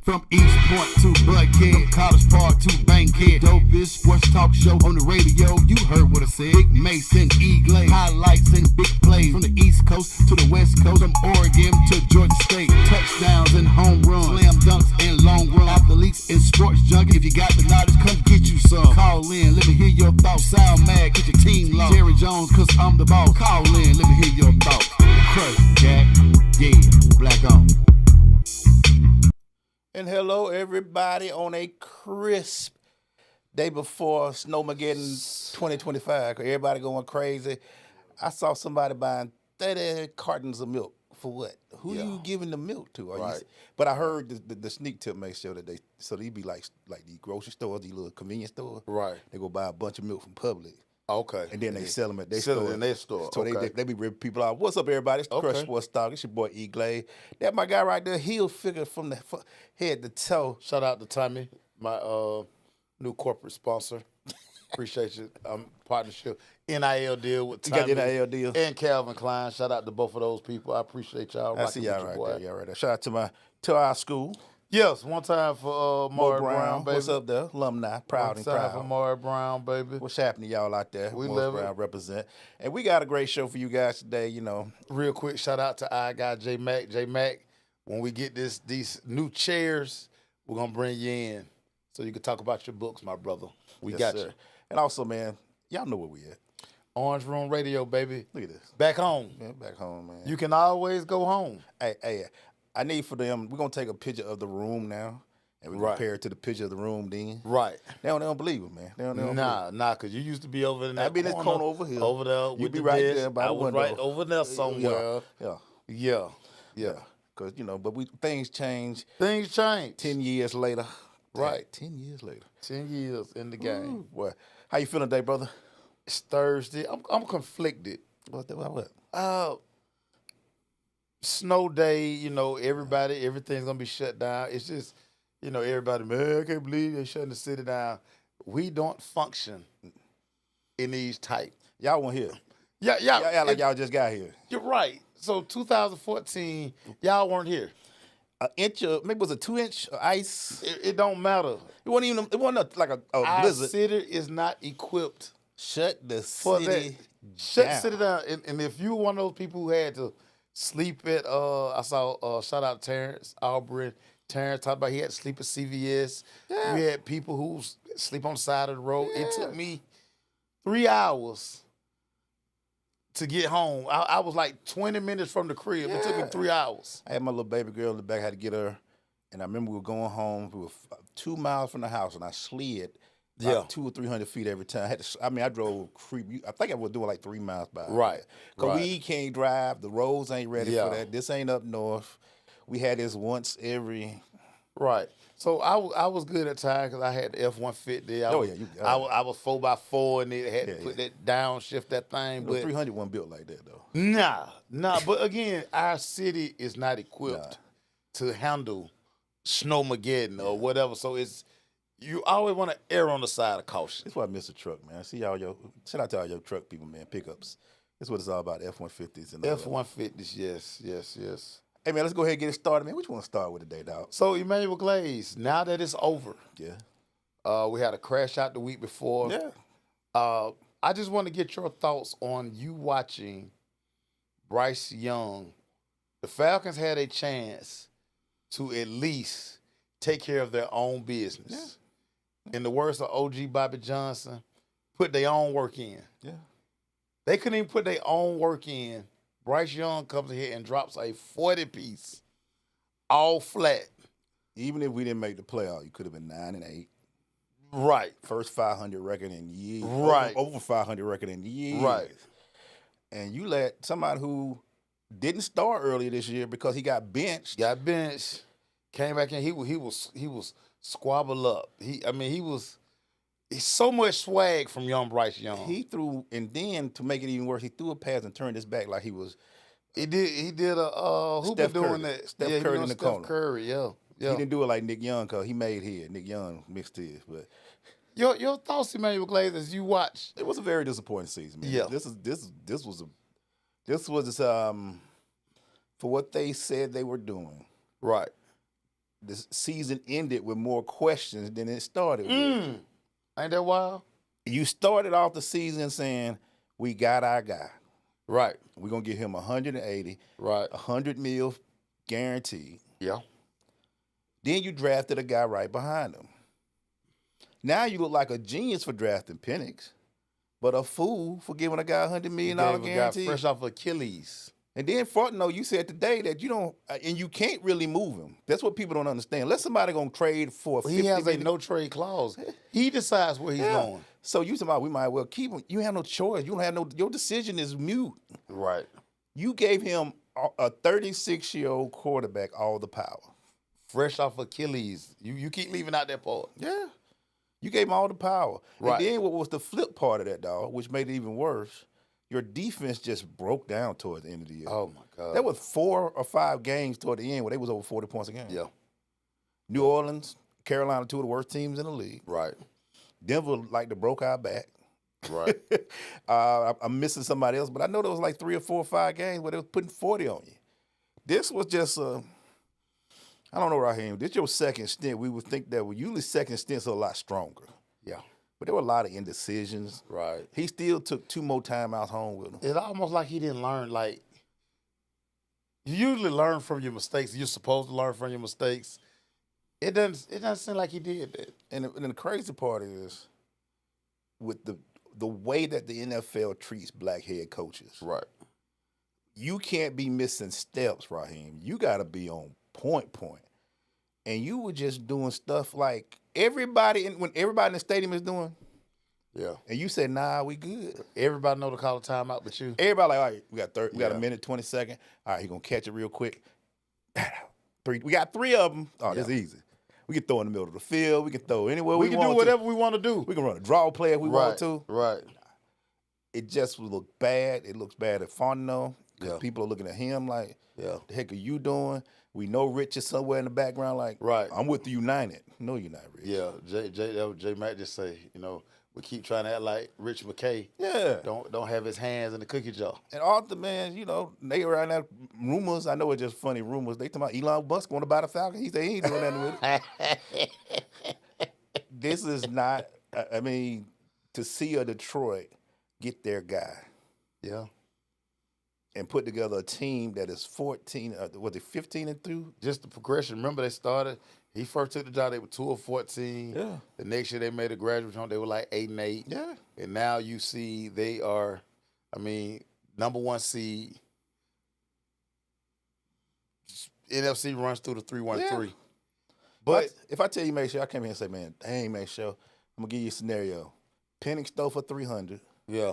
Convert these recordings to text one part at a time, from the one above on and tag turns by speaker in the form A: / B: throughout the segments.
A: From East Point to Buckhead, from College Park to Bankhead. Dopest sports talk show on the radio. You heard what I said. Big Mason, Glaze, highlights and big plays. From the East Coast to the West Coast, from Oregon to Georgia State. Touchdowns and home runs, slam dunks and long runs. Athletes and sports junkies. If you got the knowledge, come get you some. Call in, let me hear your thoughts. Sound mad, get your team lost. Jerry Jones, cause I'm the boss. Call in, let me hear your thoughts. Crush, Jack, yeah, black on.
B: And hello, everybody, on a crisp day before Snowmageddon 2025. Everybody going crazy. I saw somebody buying 30 cartons of milk. For what? Who you giving the milk to?
C: Right.
B: But I heard the sneak tip Maceo that they be like these grocery stores, these little convenience stores.
C: Right.
B: They go buy a bunch of milk from Publix.
C: Okay.
B: And then they sell them at their
C: Sell
B: store.
C: it in their store.
B: So
C: Okay.
B: they be ripping people out. What's up, everybody? It's the Crush Sports Talk. It's your boy Glaze. That my guy right there, heel figure from the head to toe.
C: Shout out to Tommy, my new corporate sponsor. Appreciate you. Partnership. NIL deal with Tommy.
B: You got the NIL deal.
C: And Calvin Klein. Shout out to both of those people. I appreciate y'all.
B: I see y'all right there. Y'all right there. Shout out to our school.
C: Yes, one time for Maury Brown, baby.
B: What's up there? Alumni. Proud and
C: One time
B: proud.
C: for Maury Brown, baby.
B: What's happening, y'all out there?
C: We
B: Maury
C: love
B: Brown
C: it.
B: represent. And we got a great show for you guys today, you know.
C: Real quick, shout out to our guy, J Mac. J Mac, when we get these new chairs, we're going to bring you in so you can talk about your books, my brother. We got you.
B: And also, man, y'all know where we at.
C: Orange Room Radio, baby.
B: Look at this.
C: Back home.
B: Man, back home, man.
C: You can always go home.
B: Hey, I need for them, we're going to take a picture of the room now, and we compare it to the picture of the room then.
C: Right.
B: They don't believe it, man. They don't believe it.
C: Nah, because you used to be over in that
B: I be in this corner over here.
C: Over there
B: You
C: with
B: be
C: the
B: right
C: desk.
B: there by the
C: I was
B: window.
C: right over there somewhere.
B: Yeah.
C: Yeah.
B: Because, but things change.
C: Things change.
B: 10 years later.
C: Right.
B: 10 years later.
C: 10 years in the game.
B: Ooh, boy. How you feeling today, brother?
C: It's Thursday. I'm conflicted.
B: What?
C: Snow day, everything's gonna be shut down. It's just, everybody, man, I can't believe they're shutting the city down. We don't function in these type.
B: Y'all weren't here.
C: Yeah.
B: Y'all just got here.
C: You're right. So 2014, y'all weren't here.
B: An inch of, maybe it was a 2-inch of ice.
C: It don't matter.
B: It wasn't like a
C: Our
B: blizzard.
C: city is not equipped
B: Shut the
C: for
B: city
C: that. Shut the
B: down.
C: city down. And if you one of those people who had to sleep at, I saw, shout out to Terrence Aubrey. Terrence talked about he had to sleep at CVS.
B: Yeah.
C: We had people who sleep on the side of the road. Yeah. It took me 3 hours to get home. I was like 20 minutes from the crib. Yeah. It took me 3 hours.
B: I had my little baby girl in the back. I had to get her. And I remember we were going home. We were 2 miles from the house, and I slid like 200 or 300 feet every time. I drove creep. I think I was doing like 3 miles by hour.
C: Right.
B: Because we can't drive. The roads ain't ready for that. This ain't up north. We had this once every.
C: Right. So I was good at time because I had the F-150. I was 4x4 and it had to put that downshift that thing.
B: But 300 wasn't built like that though.
C: Nah. But again, our city is not equipped to handle Snowmageddon or whatever. So you always want to err on the side of caution.
B: That's why I miss the truck, man. See shout out to all your truck people, man. Pickups. That's what it's all about. F-150s and
C: F-150s. Yes.
B: Hey, man, let's go ahead and get it started, man. What you want to start with today, dog?
C: So, Emmanuel Glaze, now that it's over, we had a crash out the week before.
B: Yeah.
C: I just want to get your thoughts on you watching Bryce Young. The Falcons had a chance to at least take care of their own business. Yeah. In the words of OG Bobby Johnson, put their own work in.
B: Yeah.
C: They couldn't even put their own work in. Bryce Young comes in here and drops a 40-piece, all flat.
B: Even if we didn't make the playoff, you could have been 9-8.
C: Right.
B: First 500 record in years.
C: Right.
B: Over 500 record in years.
C: Right.
B: And you let somebody who didn't start earlier this year because he got benched.
C: Came back in. He was squabble up. He's so much swag from young Bryce Young.
B: He threw, and then to make it even worse, he threw a pass and turned his back like he was.
C: He did a who been doing that?
B: Steph Curry in the corner.
C: Steph Curry, yeah.
B: He didn't do it like Nick Young because he made his. Nick Young mixed his, but
C: your thoughts, Emmanuel Glaze, as you watch.
B: It was a very disappointing season, man.
C: Yeah.
B: This was for what they said they were doing.
C: Right.
B: the season ended with more questions than it started with.
C: Ain't that wild?
B: You started off the season saying, we got our guy.
C: Right.
B: We're going to give him 180,
C: Right.
B: 100 mil guaranteed.
C: Yeah.
B: Then you drafted a guy right behind him. Now you look like a genius for drafting Penix, but a fool for giving a guy $100 million guarantee.
C: Fresh off Achilles.
B: And then Fortno, you said today that you don't, and you can't really move him. That's what people don't understand. Let somebody gonna trade for.
C: He has a no trade clause. He decides where he's going.
B: So you talking about we might well keep him. You have no choice. You don't have no. Your decision is mute.
C: Right.
B: You gave him a 36-year-old quarterback all the power.
C: Fresh off Achilles. You keep leaving out that part.
B: Yeah. You gave him all the power.
C: Right.
B: And then what was the flip part of that, dog, which made it even worse? Your defense just broke down towards the end of the year.
C: Oh, my God.
B: There was 4 or 5 games toward the end where they was over 40 points a game.
C: Yeah.
B: New Orleans, Carolina, 2 of the worst teams in the league.
C: Right.
B: Denver like to broke our back.
C: Right.
B: I'm missing somebody else, but I know there was like 3 or 4 or 5 games where they was putting 40 on you. This was just I don't know, Raheem. This your second stint. We would think that usually second stints are a lot stronger.
C: Yeah.
B: But there were a lot of indecisions.
C: Right.
B: He still took 2 more timeouts home with him.
C: It's almost like he didn't learn. Like, you usually learn from your mistakes. You're supposed to learn from your mistakes. It doesn't seem like he did that.
B: And the crazy part is with the way that the NFL treats black head coaches.
C: Right.
B: You can't be missing steps, Raheem. You got to be on point. And you were just doing stuff like when everybody in the stadium is doing.
C: Yeah.
B: And you said, nah, we good.
C: Everybody know to call a timeout but you.
B: Everybody like, all right, we got a minute, 20 seconds. All right, he going to catch it real quick. 3. We got 3 of them. Oh, that's easy. We can throw in the middle of the field. We can throw anywhere we want to.
C: We can do whatever we want to do.
B: We can run a draw play if we want to.
C: Right.
B: It just looked bad. It looks bad at Fontenot because
C: Yeah.
B: people are looking at him like,
C: Yeah.
B: the heck are you doing? We know Rich is somewhere in the background like,
C: Right.
B: I'm with the United. No, you're not, Rich.
C: Yeah. J Mac just say, we keep trying to act like Rich McKay.
B: Yeah.
C: Don't have his hands in the cookie jar.
B: And Arthur, man, they around that rumors. I know it's just funny rumors. They talking about Elon Musk want to buy the Falcon. He said he ain't doing nothing with it. This is not, I mean, to see a Detroit get their guy
C: Yeah.
B: and put together a team that is 14, was it 15-2?
C: Just the progression. Remember, he first took the job, they were 2-14.
B: Yeah.
C: The next year they made a graduate jump, they were like 8-8.
B: Yeah.
C: And now you see they are, number 1 seed. NFC runs through the 3-1-3.
B: Yeah.
C: But
B: if I tell you, Maceo, I came here and say, man, dang, Maceo, I'm going to give you a scenario. Penix throw for 300.
C: yeah,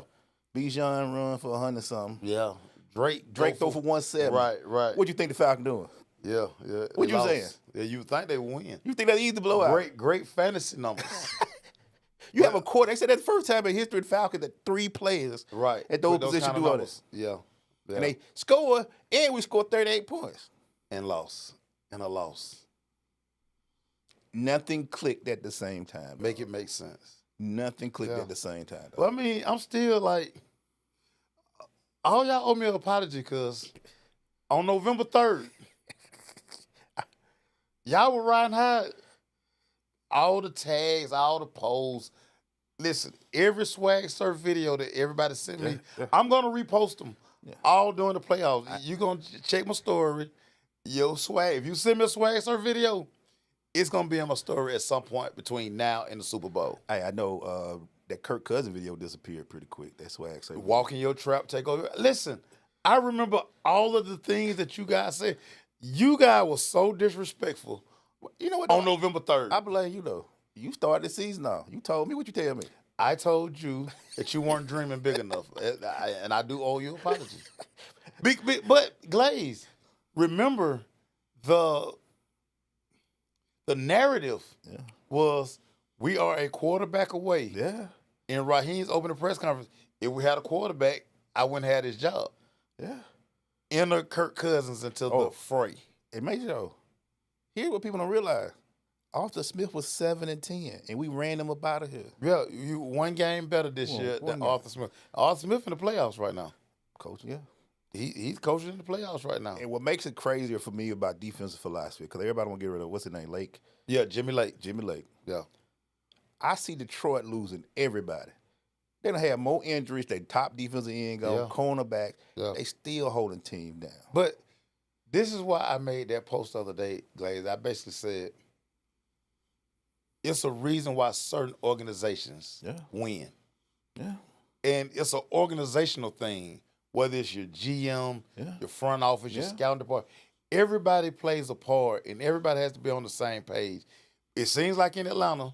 B: Bijan run for 100-something.
C: yeah. Drake
B: throw for 170.
C: Right.
B: What you think the Falcon doing?
C: Yeah.
B: What
C: They
B: you
C: lost.
B: saying?
C: Yeah, you think they win.
B: You think that's easy to blow out?
C: Great fantasy numbers.
B: You have a quarter. They said that's the first time in history of the Falcons that 3 players
C: Right.
B: at those
C: With
B: positions
C: kind of
B: do all
C: numbers.
B: this.
C: Yeah.
B: And they score, and we scored 38 points.
C: And lost. And a loss.
B: Nothing clicked at the same time.
C: Make it make sense.
B: Nothing clicked
C: Yeah.
B: at the same time.
C: Well, I'm still like, all y'all owe me an apology because on November 3rd, y'all were riding high. All the tags, all the polls. Listen, every swag surf video that everybody sent me, I'm going to repost them all during the playoffs. You're going to check my story. Yo, swag. If you send me a swag surf video, it's going to be in my story at some point between now and the Super Bowl.
B: Hey, I know that Kirk Cousins video disappeared pretty quick. That's why I say
C: Walk in your trap, take over. Listen, I remember all of the things that you guys said. You guys were so disrespectful.
B: You know what?
C: On November 3rd.
B: I blame you though. You started the season now. You told me what you tell me.
C: I told you that you weren't dreaming big enough, and I do owe you an apology. But Glaze, remember the narrative was we are a quarterback away.
B: Yeah.
C: In Raheem's opening press conference, if we had a quarterback, I wouldn't have had his job.
B: Yeah.
C: Enter Kirk Cousins into the fray.
B: It makes you. Here's what people don't realize. Arthur Smith was 7-10, and we ran him up out of here.
C: Yeah, you one game better this year than
B: game.
C: Arthur Smith. Arthur Smith in the playoffs right now.
B: Coach, yeah.
C: He's coaching in the playoffs right now.
B: And what makes it crazier for me about defensive philosophy, because everybody want to get rid of, what's his name, Lake?
C: Yeah, Jimmy Lake.
B: Jimmy Lake.
C: Yeah.
B: I see Detroit losing everybody. They don't have more injuries. They top defensive end go, cornerback.
C: Yeah.
B: They still holding team down.
C: But this is why I made that post the other day, Glaze. I basically said it's a reason why certain organizations win.
B: Yeah.
C: And it's an organizational thing, whether it's your GM, your front office, your scouting department. Everybody plays a part, and everybody has to be on the same page. It seems like in Atlanta,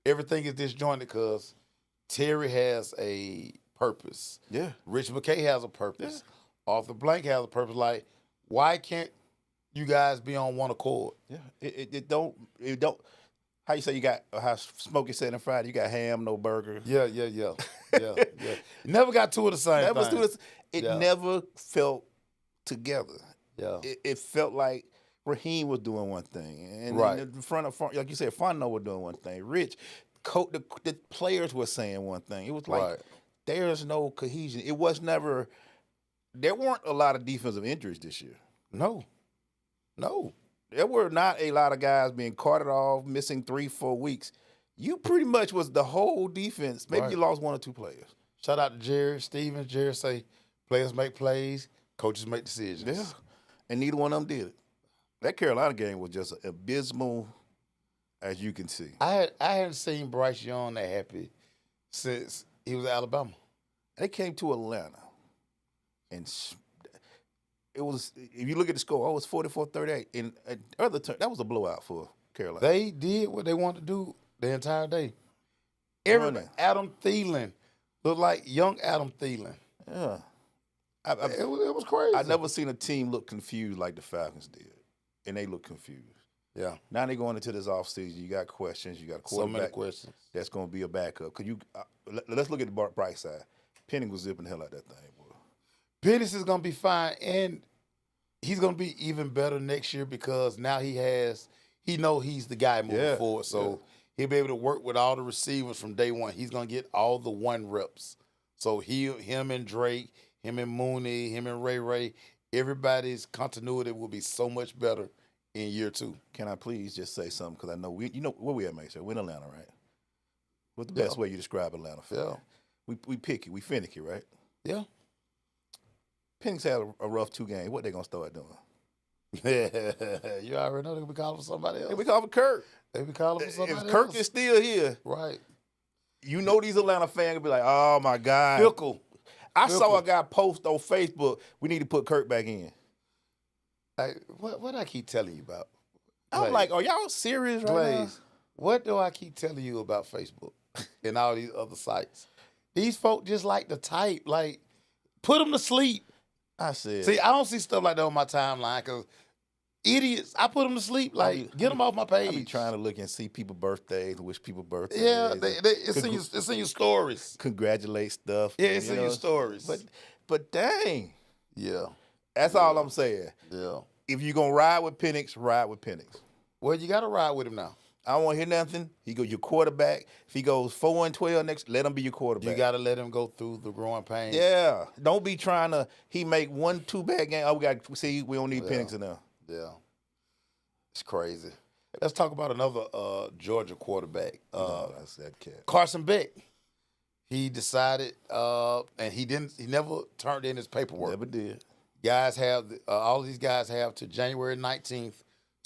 C: everything is disjointed because Terry has a purpose.
B: Yeah.
C: Rich McKay has a purpose. Arthur Blank has a purpose. Like, why can't you guys be on one accord?
B: Yeah. It don't. How you say you got, how Smokey said on Friday, you got ham, no burger.
C: Yeah. Never got two of the same thing.
B: It never felt together.
C: Yeah.
B: It felt like Raheem was doing one thing. And in front of, like you said, Fondo was doing one thing. Rich, the players were saying one thing. It was like there's no cohesion. It was never, there weren't a lot of defensive injuries this year.
C: No.
B: There were not a lot of guys being carted off, missing 3-4 weeks. You pretty much was the whole defense. Maybe you lost one or two players.
C: Shout out to Jerry Stevens. Jerry say players make plays, coaches make decisions.
B: Yeah. And neither one of them did it. That Carolina game was just abysmal, as you can see.
C: I hadn't seen Bryce Young that happy since he was at Alabama.
B: They came to Atlanta, and it was, if you look at the score, it was 44-38. In other turn, that was a blowout for Carolina.
C: They did what they wanted to do the entire day. Adam Thielen looked like young Adam Thielen.
B: Yeah.
C: It was crazy.
B: I've never seen a team look confused like the Falcons did, and they look confused.
C: Yeah.
B: Now they're going into this offseason. You got questions. You got a quarterback.
C: So many questions.
B: That's going to be a backup. Let's look at the bright side. Penning was zipping the hell out of that thing, boy.
C: Penix is going to be fine, and he's going to be even better next year because now he know he's the guy moving forward. So he'll be able to work with all the receivers from day one. He's going to get all the one reps. So him and Drake, him and Mooney, him and Ray, everybody's continuity will be so much better in year two.
B: Can I please just say something? Because I know you know where we at, Maceo. We're in Atlanta, right? What's the best way you describe Atlanta?
C: Yeah.
B: We picky, we finicky, right?
C: Yeah.
B: Penix had a rough 2 games. What they gonna start doing?
C: You already know they be calling for somebody else.
B: They be calling for Kirk.
C: They be calling for somebody else.
B: If Kirk is still here,
C: right?
B: You know these Atlanta fans will be like, "Oh my God,
C: Fickle."
B: I saw a guy post on Facebook, we need to put Kirk back in.
C: Like, what I keep telling you about?
B: I'm like, are y'all serious right now?
C: What do I keep telling you about Facebook and all these other sites? These folk just like to type. Like, put them to sleep.
B: I said.
C: See, I don't see stuff like that on my timeline because idiots, I put them to sleep. Like, get them off my page.
B: I be trying to look and see people's birthdays, wish people birthdays.
C: Yeah, it's in your stories.
B: Congratulate stuff.
C: Yeah, it's in your stories.
B: But dang.
C: Yeah.
B: That's all I'm saying.
C: Yeah.
B: If you're going to ride with Penix, ride with Penix.
C: Well, you got to ride with him now.
B: I don't want to hear nothing. He go your quarterback. If he goes 4-12 next, let him be your quarterback.
C: You got to let him go through the growing pains.
B: Yeah. Don't be trying to, he make 1-2 bad games. Oh, we don't need Penix in there.
C: Yeah. It's crazy. Let's talk about another Georgia quarterback.
B: That's that cat.
C: Carson Beck. He decided, and he never turned in his paperwork.
B: Never did.
C: Guys have, all of these guys have to January 19th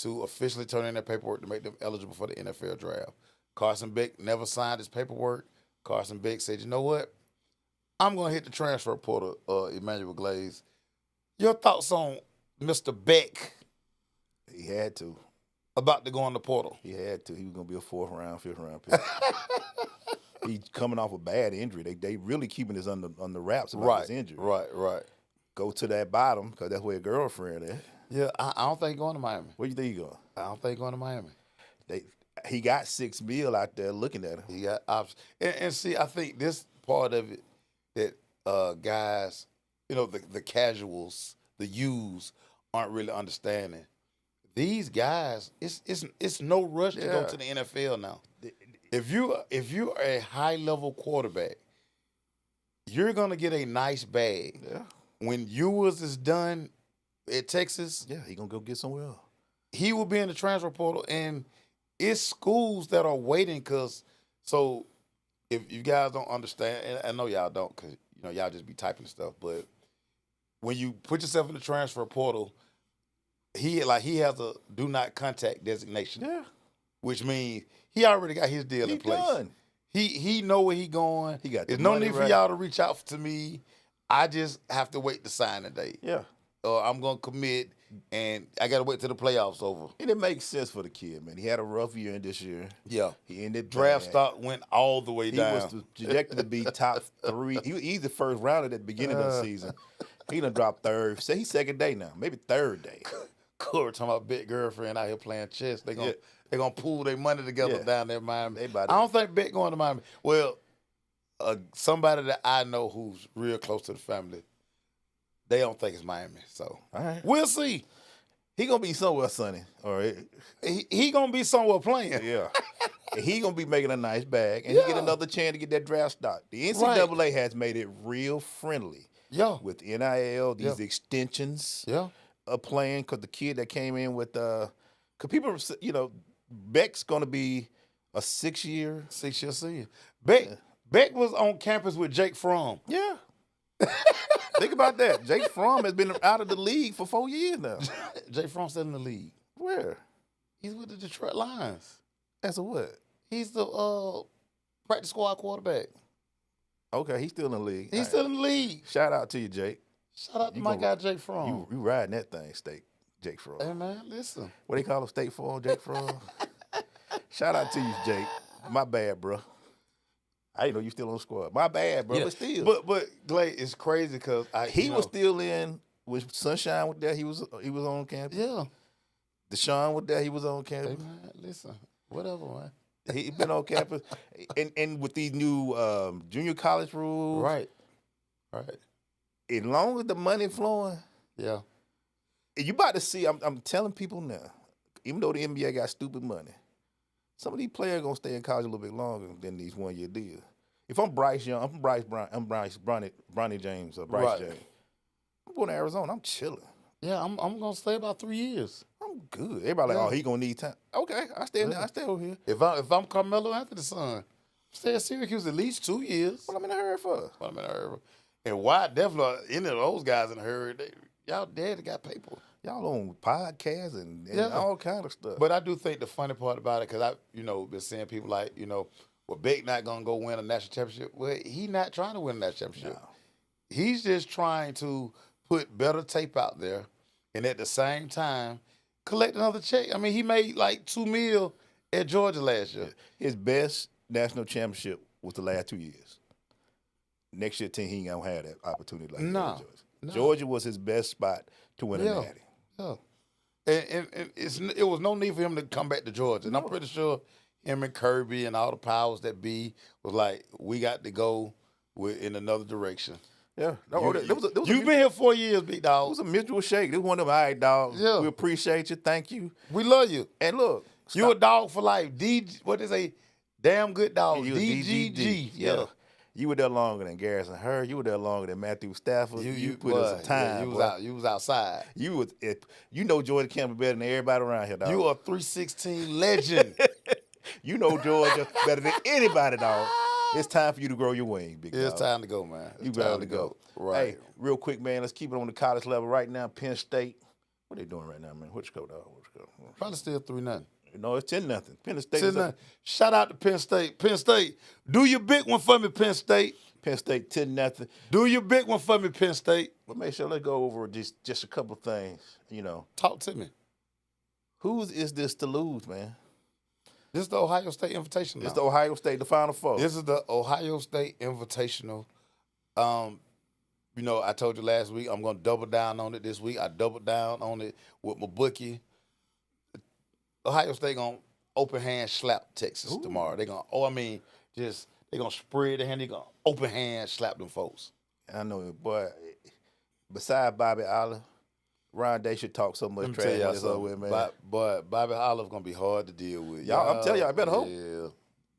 C: to officially turn in their paperwork to make them eligible for the NFL draft. Carson Beck never signed his paperwork. Carson Beck said, you know what? I'm going to hit the transfer portal, Emmanuel Glaze. Your thoughts on Mr. Beck?
B: He had to.
C: About to go on the portal.
B: He had to. He was going to be a 4th round, 5th round pick. He's coming off a bad injury. They really keeping this under wraps about his injury.
C: Right.
B: Go to that bottom because that's where your girlfriend is.
C: Yeah, I don't think he's going to Miami.
B: Where you think he going?
C: I don't think he's going to Miami.
B: He got $6 million out there looking at him.
C: He got options. And see, I think this part of it that guys, the casuals, the U's aren't really understanding. These guys, it's no rush to go to the NFL now. If you're a high level quarterback, you're gonna get a nice bag.
B: Yeah.
C: when Ewers is done at Texas,
D: Yeah, he gonna go get somewhere else.
C: he will be in the transfer portal, and it's schools that are waiting. So if you guys don't understand, and I know y'all don't, because y'all just be typing stuff, but when you put yourself in the transfer portal, he has a do not contact designation.
D: Yeah,
C: Which means he already got his deal in place.
D: done.
C: He know where he going.
D: He got the
C: There's no
D: money
C: need for
D: right.
C: y'all to reach out to me. I just have to wait to sign the date.
D: Yeah,
C: Or I'm gonna commit, and I gotta wait till the playoffs over.
D: and it makes sense for the kid, man. He had a rough year in this year.
C: Yeah.
D: He ended
C: Draft
D: bad.
C: stock went all the way
D: He
C: down.
D: was projected to be top 3. He's the first rounder at the beginning of the season. He done dropped third. Say he's second day now, maybe third day.
C: Corey talking about big girlfriend out here playing chess. They gonna pool their money together down there in Miami. I don't think Bet going to Miami. Well, somebody that I know who's real close to the family, they don't think it's Miami. So
D: All right.
C: we'll see.
D: He gonna be somewhere, Sonny. All right.
C: He gonna be somewhere playing.
D: Yeah. And he gonna be making a nice bag, and he get another chance to get that draft stock. The NCAA has made it real friendly.
C: Yeah.
D: With NIL, these extensions of playing, because the kid that came in with, because people, Beck's gonna be a 6-year.
C: 6-year senior. Beck was on campus with Jake Fromm.
D: Yeah. Think about that. Jake Fromm has been out of the league for 4 years now.
C: Jake Fromm's still in the league.
D: Where?
C: He's with the Detroit Lions.
D: As a what?
C: He's the practice squad quarterback.
D: Okay, he's still in the league.
C: He's still in the league.
D: Shout out to you, Jake.
C: Shout out to my guy Jake Fromm.
D: You riding that thing, Jake Fromm.
C: Hey man, listen.
D: What they call him, State Farm, Jake Fromm? Shout out to you, Jake. My bad, bro. I didn't know you still on the squad. My bad, bro. But still.
C: But Glaze, it's crazy because
D: he was still in with Sunshine with that. He was on campus.
C: Yeah.
D: Deshaun with that. He was on campus.
C: Hey man, listen. Whatever, man.
D: He been on campus, and with these new junior college rules,
C: Right.
D: As long as the money flowing,
C: Yeah.
D: you about to see. I'm telling people now, even though the NBA got stupid money, some of these players gonna stay in college a little bit longer than these 1-year deals. If I'm Bryce Young, I'm Bronny James or Bryce James. I'm going to Arizona. I'm chilling.
C: Yeah, I'm gonna stay about 3 years.
D: I'm good. Everybody like, oh, he gonna need time. Okay, I stay over here.
C: If I'm Carmelo Anthony's son, stay at Syracuse at least 2 years.
D: What I'm in a hurry for?
C: And why definitely any of those guys in a hurry, y'all dead got paper.
D: Y'all on podcasts and all kind of stuff.
C: But I do think the funny part about it, because I, been seeing people like, well, Beck not gonna go win a national championship. Well, he not trying to win a national championship.
D: No.
C: He's just trying to put better tape out there, and at the same time, collect another check. I mean, he made like $2 million at Georgia last year.
D: His best national championship was the last 2 years. Next year, team he ain't gonna have that opportunity like Georgia. Georgia was his best spot to win a natty.
C: Yeah. And it was no need for him to come back to Georgia. And I'm pretty sure him and Kirby and all the powers that be was like, we got to go in another direction.
D: Yeah.
C: You've been here 4 years, big dog.
D: It was a mutual shake. This one of them, all right, dog.
C: Yeah.
D: We appreciate you. Thank you.
C: We love you.
D: And look.
C: You a dog for life. What they say? Damn good dog.
D: You was
C: DGG.
D: Yeah. You were there longer than Garrison Hurd. You were there longer than Matthew Stafford. You put in some time.
C: You was outside.
D: You know Georgia Campbell better than everybody around here, dog.
C: You a 316 legend.
D: You know Georgia better than anybody, dog. It's time for you to grow your wing, big dog.
C: It's time to go, man.
D: You time to go.
C: Right.
D: Hey, real quick, man, let's keep it on the college level right now. Penn State. What are they doing right now, man? What you go, dog?
C: Probably still 3-0.
D: No, it's 10-0. Penn State.
C: 10-0. Shout out to Penn State. Penn State, do your big one for me, Penn State.
D: Penn State 10-0.
C: Do your big one for me, Penn State.
D: But make sure let's go over just a couple things.
C: Talk to me.
D: Whose is this to lose, man?
C: This is the Ohio State Invitational.
D: It's the Ohio State, the Final Four.
C: This is the Ohio State Invitational. I told you last week I'm going to double down on it this week. I doubled down on it with my bookie. Ohio State going to open hand slap Texas tomorrow. They're going to, they're going to spread the hand. They're going to open hand slap them folks.
D: I know it, boy. Besides Bobby Olive, Ron Day should talk so much trash on this over with, man.
C: But Bobby Olive going to be hard to deal with.
D: Y'all, I'm telling you, I better hope.
C: Yeah.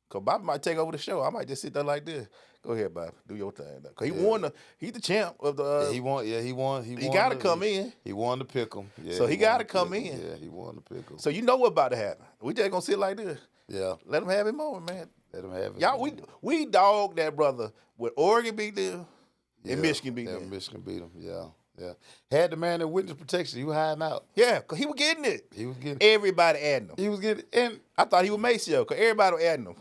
D: Cause Bobby might take over the show. I might just sit there like this. Go ahead, Bobby. Do your thing. Cause he won he's the champ of the.
C: he won. Yeah, he won.
D: He got to come in.
C: He won the pick 'em. Yeah,
D: So he got to come in.
C: Yeah, he won the pick 'em.
D: So you know what about to happen. We just gonna sit like this.
C: Yeah,
D: Let him have his moment, man.
C: let him have it.
D: Y'all, we dogged that brother with Oregon beat them and Michigan beat
C: Yeah,
D: them.
C: Michigan beat him. Yeah, yeah. Had the man in witness protection. He was hiding out.
D: Yeah, cause he was getting it.
C: He was getting.
D: Everybody adding him.
C: He was getting. And
D: I thought he was Maceo, cause everybody was adding him.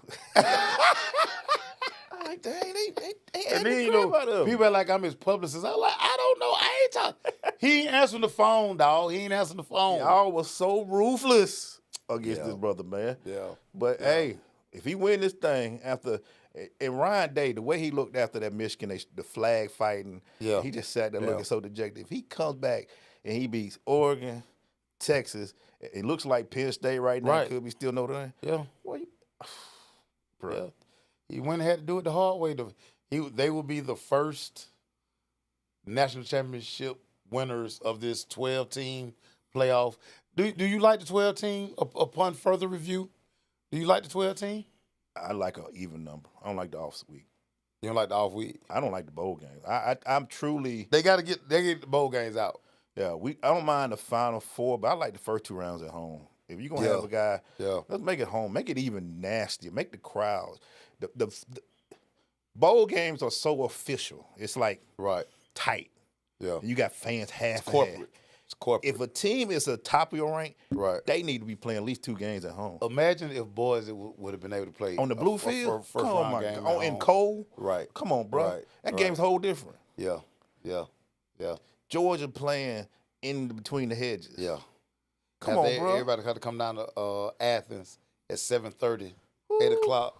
D: I'm like, dang, they
C: And
D: adding
C: then,
D: the
C: you
D: crap out
C: know,
D: of him.
C: people are like, I'm his publicist. I'm like, I don't know. I ain't talking. He ain't answering the phone, dog. He ain't answering the phone.
D: Y'all was so ruthless against this brother, man.
C: Yeah.
D: But hey, if he win this thing after, and Ryan Day, the way he looked after that Michigan, the flag fighting,
C: Yeah.
D: he just sat there
C: Yeah.
D: looking so dejected. If he comes back and he beats Oregon, Texas, it looks like Penn State right now.
C: Right.
D: Could be still Notre Dame.
C: Yeah.
D: Well, bro.
C: Yeah. He went and had to do it the hard way. They will be the first national championship winners of this 12-team playoff. Do you like the 12-team upon further review? Do you like the 12-team?
D: I like an even number. I don't like the off week.
C: You don't like the off week?
D: I don't like the bowl games. I'm truly
C: They get the bowl games out.
D: I don't mind the final four, but I like the first two rounds at home. If you're gonna have a guy, let's make it home. Make it even nastier. Make the crowds. The bowl games are so official. It's like tight.
C: Yeah.
D: You got fans half
C: It's corporate. It's corporate.
D: If a team is a top of your rank,
C: Right.
D: they need to be playing at least 2 games at home.
C: Imagine if boys would have been able to play
D: On the blue field,
C: first
D: come on,
C: round
D: my
C: game
D: God.
C: at
D: In
C: home.
D: cold,
C: Right.
D: come on, bro.
C: Right.
D: That
C: Right.
D: game's whole different.
C: Yeah. Yeah. Yeah.
D: Georgia playing in between the hedges.
C: Yeah.
D: Come on, bro.
C: Everybody had to come down to Athens at 7:30, 8 o'clock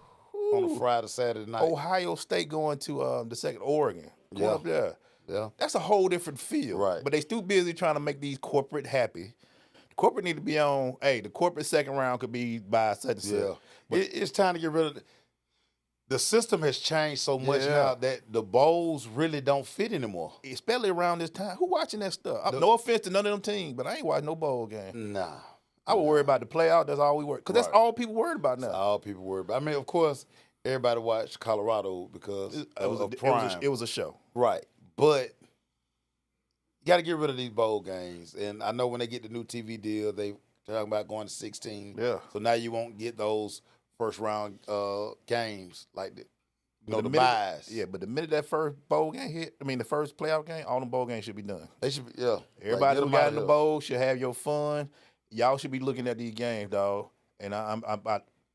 C: on a Friday, Saturday night.
D: Ohio State going to the second Oregon. Going up there.
C: Yeah.
D: That's a whole different feel.
C: Right.
D: But they still busy trying to make these corporate happy. Corporate need to be on, hey, the corporate second round could be by such and such.
C: Yeah. It's time to get rid of the system has changed so much now that the bowls really don't fit anymore.
D: Especially around this time. Who watching that stuff? No offense to none of them teams, but I ain't watching no bowl game.
C: Nah.
D: I would worry about the playoff. That's all we worry. Because that's all people worried about now.
C: All people worry about. I mean, of course, everybody watched Colorado because
D: it was a show.
C: Right. But you got to get rid of these bowl games. And I know when they get the new TV deal, they talking about going to 16.
D: Yeah.
C: So now you won't get those first round games like the
D: minute,
C: buys.
D: Yeah, but the minute that first bowl game hit, the first playoff game, all them bowl games should be done.
C: They should be, yeah.
D: Everybody who got in the bowl should have your fun. Y'all should be looking at these games, dog. And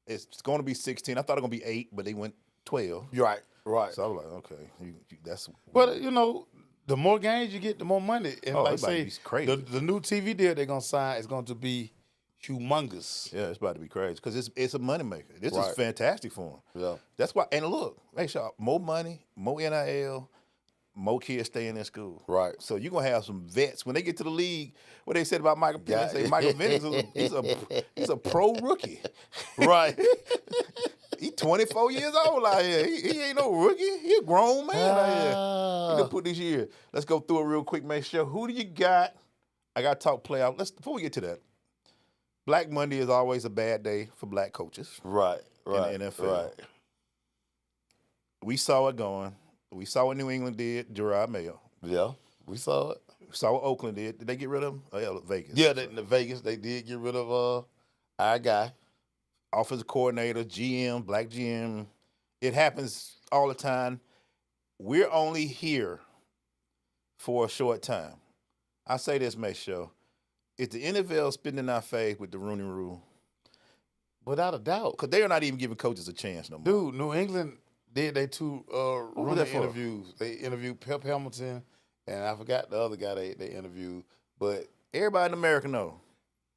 D: it's going to be 16. I thought it was going to be 8, but they went 12.
C: Right. Right.
D: So I was like, okay, that's.
C: But the more games you get, the more money. And like I say,
D: it's crazy.
C: The new TV deal they're gonna sign is going to be humongous.
D: Yeah, it's about to be crazy because it's a moneymaker. This
C: Right.
D: is fantastic for them.
C: Yeah.
D: That's why. And look, make sure more money, more NIL, more kids staying in school.
C: Right.
D: So you're gonna have some vets when they get to the league. What they said about Michael Penix? They say Michael Penix he's a pro rookie.
C: Right.
D: He 24 years old out here. He ain't no rookie. He a grown man out here. He done put this year. Let's go through it real quick, make sure. Who do you got? I got to talk playoff. Before we get to that, Black Monday is always a bad day for black coaches.
C: Right. Right.
D: In the NFL.
C: Right.
D: We saw it going. We saw what New England did, Gerard Mayo.
C: Yeah. We saw it.
D: We saw what Oakland did. Did they get rid of him? Oh, yeah, Vegas.
C: Yeah, in the Vegas, they did get rid of our guy.
D: Offensive coordinator, GM, black GM. It happens all the time. We're only here for a short time. I say this, Maceo. Is the NFL spinning our face with the Rooney Rule?
C: Without a doubt.
D: Because they are not even giving coaches a chance no more.
C: Dude, New England did they 2
D: was
C: Rooney
D: that for?
C: interviews. They interviewed Pep Hamilton, and I forgot the other guy they interviewed. But
D: Everybody in America know.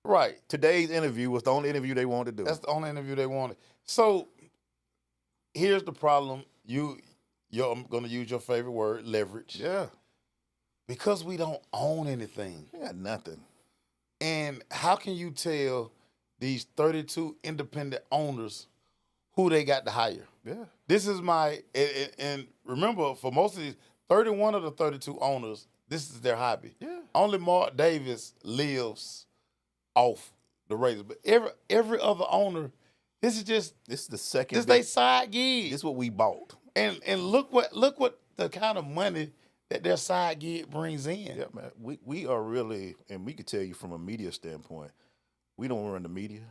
C: right.
D: Today's interview was the only interview they wanted to do.
C: That's the only interview they wanted. So here's the problem. I'm going to use your favorite word, leverage.
D: Yeah.
C: Because we don't own anything.
D: They got nothing.
C: And how can you tell these 32 independent owners who they got to hire?
D: Yeah.
C: This is and remember, for most of these, 31 of the 32 owners, this is their hobby.
D: Yeah.
C: Only Mark Davis lives off the Raiders. But every other owner, This is just
D: This is the second.
C: this they side gig.
D: This is what we bought.
C: And look what the kind of money that their side gig brings in.
D: Yeah, man. We are really, and we could tell you from a media standpoint, we don't run the media.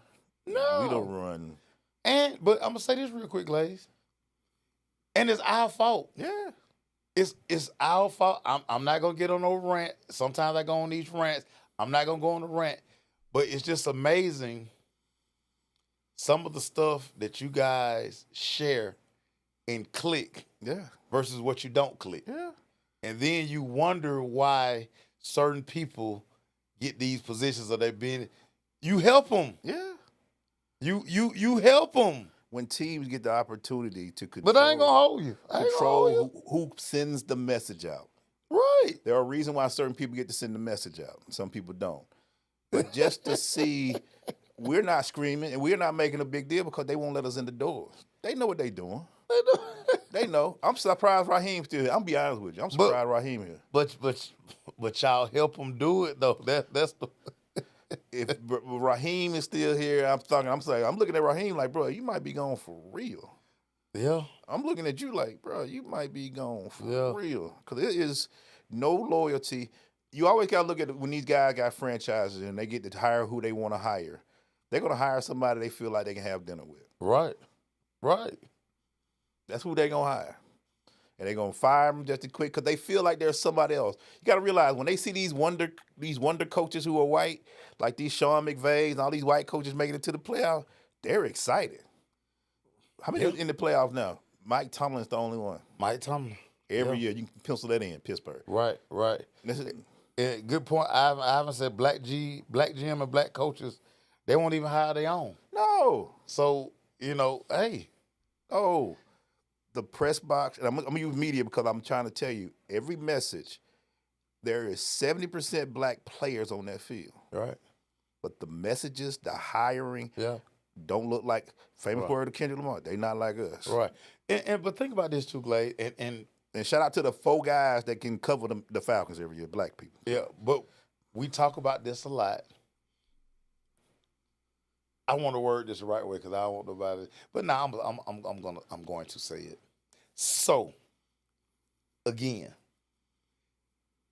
C: No.
D: We don't run.
C: But I'm gonna say this real quick, Glaze. And it's our fault.
D: Yeah.
C: It's our fault. I'm not gonna get on no rant. Sometimes I go on these rants. I'm not gonna go on the rant. But it's just amazing some of the stuff that you guys share and click
D: Yeah.
C: versus what you don't click.
D: Yeah.
C: And then you wonder why certain people get these positions or they've been. You help them.
D: Yeah.
C: You help them.
D: When teams get the opportunity to control,
C: But I ain't gonna hold you. I ain't gonna hold
D: control
C: you.
D: who sends the message out.
C: Right.
D: There are reasons why certain people get to send the message out. Some people don't. But just to see, we're not screaming and we're not making a big deal because they won't let us in the doors. They know what they're doing. They know. I'm surprised Raheem's still here. I'm be honest with you. I'm surprised Raheem here.
C: But y'all help them do it though. That's the.
D: If Raheem is still here, I'm looking at Raheem like, bro, you might be gone for real.
C: Yeah.
D: I'm looking at you like, bro, you might be gone for
C: Yeah.
D: real. Because it is no loyalty. You always got to look at it when these guys got franchises and they get to hire who they want to hire. They're going to hire somebody they feel like they can have dinner with.
C: Right. Right.
D: That's who they're going to hire. And they're going to fire them just to quit because they feel like there's somebody else. You got to realize when they see these wonder coaches who are white, like these Sean McVays and all these white coaches making it to the playoffs, they're excited. How many in the playoffs now? Mike Tomlin's the only one.
C: Mike Tomlin.
D: Every year, you can pencil that in, Pittsburgh.
C: Right.
D: That's it.
C: Yeah, good point. I haven't said black GM and black coaches, they won't even hire their own.
D: No.
C: So, hey.
D: Oh, the press box, and I'm going to use media because I'm trying to tell you, every message, there is 70% black players on that field.
C: Right.
D: But the messages, the hiring,
C: Yeah.
D: don't look like famous
C: Right.
D: word of Kendrick Lamar. They not like us.
C: Right. But think about this too, Glaze. And
D: shout out to the 4 guys that can cover the Falcons every year, black people.
C: yeah, but we talk about this a lot. I want to word this the right way because I don't want nobody. But now I'm going to say it. So, again,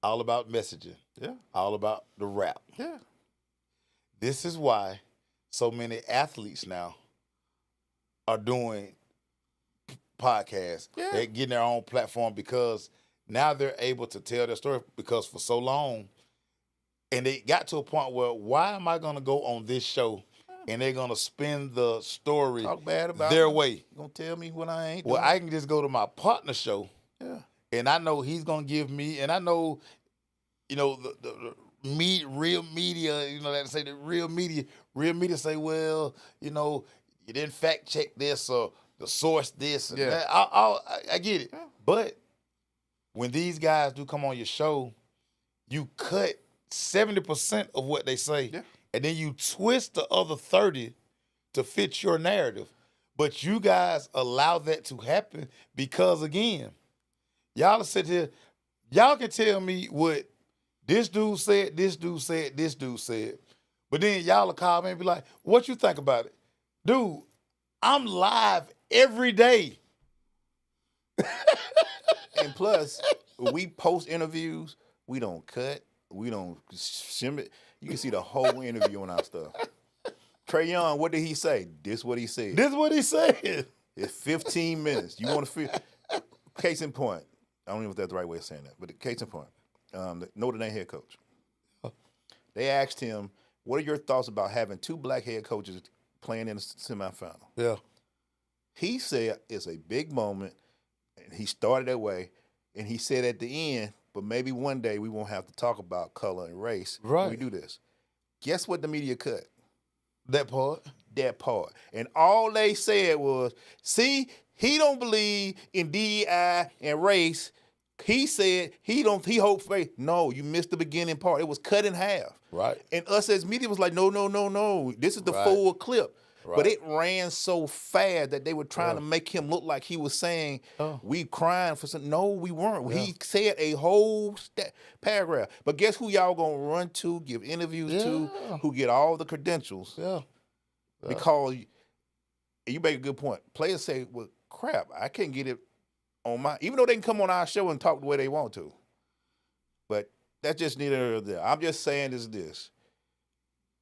C: all about messaging.
D: Yeah.
C: All about the rap.
D: Yeah.
C: This is why so many athletes now are doing podcasts.
D: Yeah.
C: They're getting their own platform because now they're able to tell their story because for so long, and they got to a point where why am I going to go on this show and they're going to spin the story
D: Talk bad about
C: their
D: me.
C: way?
D: You going to tell me what I ain't
C: Well,
D: doing?
C: I can just go to my partner show
D: Yeah.
C: and I know he's going to give me, and I know, the real media, they say the real media say, well, you didn't fact check this or the source this and
D: Yeah.
C: that. I get it.
D: Yeah.
C: But when these guys do come on your show, you cut 70% of what they say,
D: Yeah.
C: and then you twist the other 30 to fit your narrative. But you guys allow that to happen because, again, y'all sit here, y'all can tell me what this dude said, this dude said, this dude said. But then y'all will call me and be like, what you think about it? Dude, I'm live every day.
D: And plus, when we post interviews, we don't cut, we don't shim it. You can see the whole interview on our stuff. Trae Young, what did he say? This what he said.
C: This is what he said.
D: It's 15 minutes. You want to feel. Case in point. I don't know if that's the right way of saying that, but the case in point. The Notre Dame head coach. They asked him, what are your thoughts about having 2 black head coaches playing in the semifinal?
C: Yeah.
D: He said it's a big moment, and he started that way, and he said at the end, but maybe one day we won't have to talk about color and race when we
C: Right.
D: do this. Guess what the media cut?
C: That part.
D: That part. And all they said was, see, he don't believe in DEI and race. He said he hopes for. No, you missed the beginning part. It was cut in half.
C: Right.
D: And us as media was like, no. This is the
C: Right.
D: full clip.
C: Right.
D: But it ran so fast that they were trying to make him look like he was saying, we crying for something. No, we weren't. He said a whole paragraph. But guess who y'all going to run to, give interviews to, who get all the credentials?
C: Yeah.
D: Because you make a good point. Players say, well, crap, I can't get it on my, even though they can come on our show and talk the way they want to. But that's just neither here nor there. I'm just saying is this.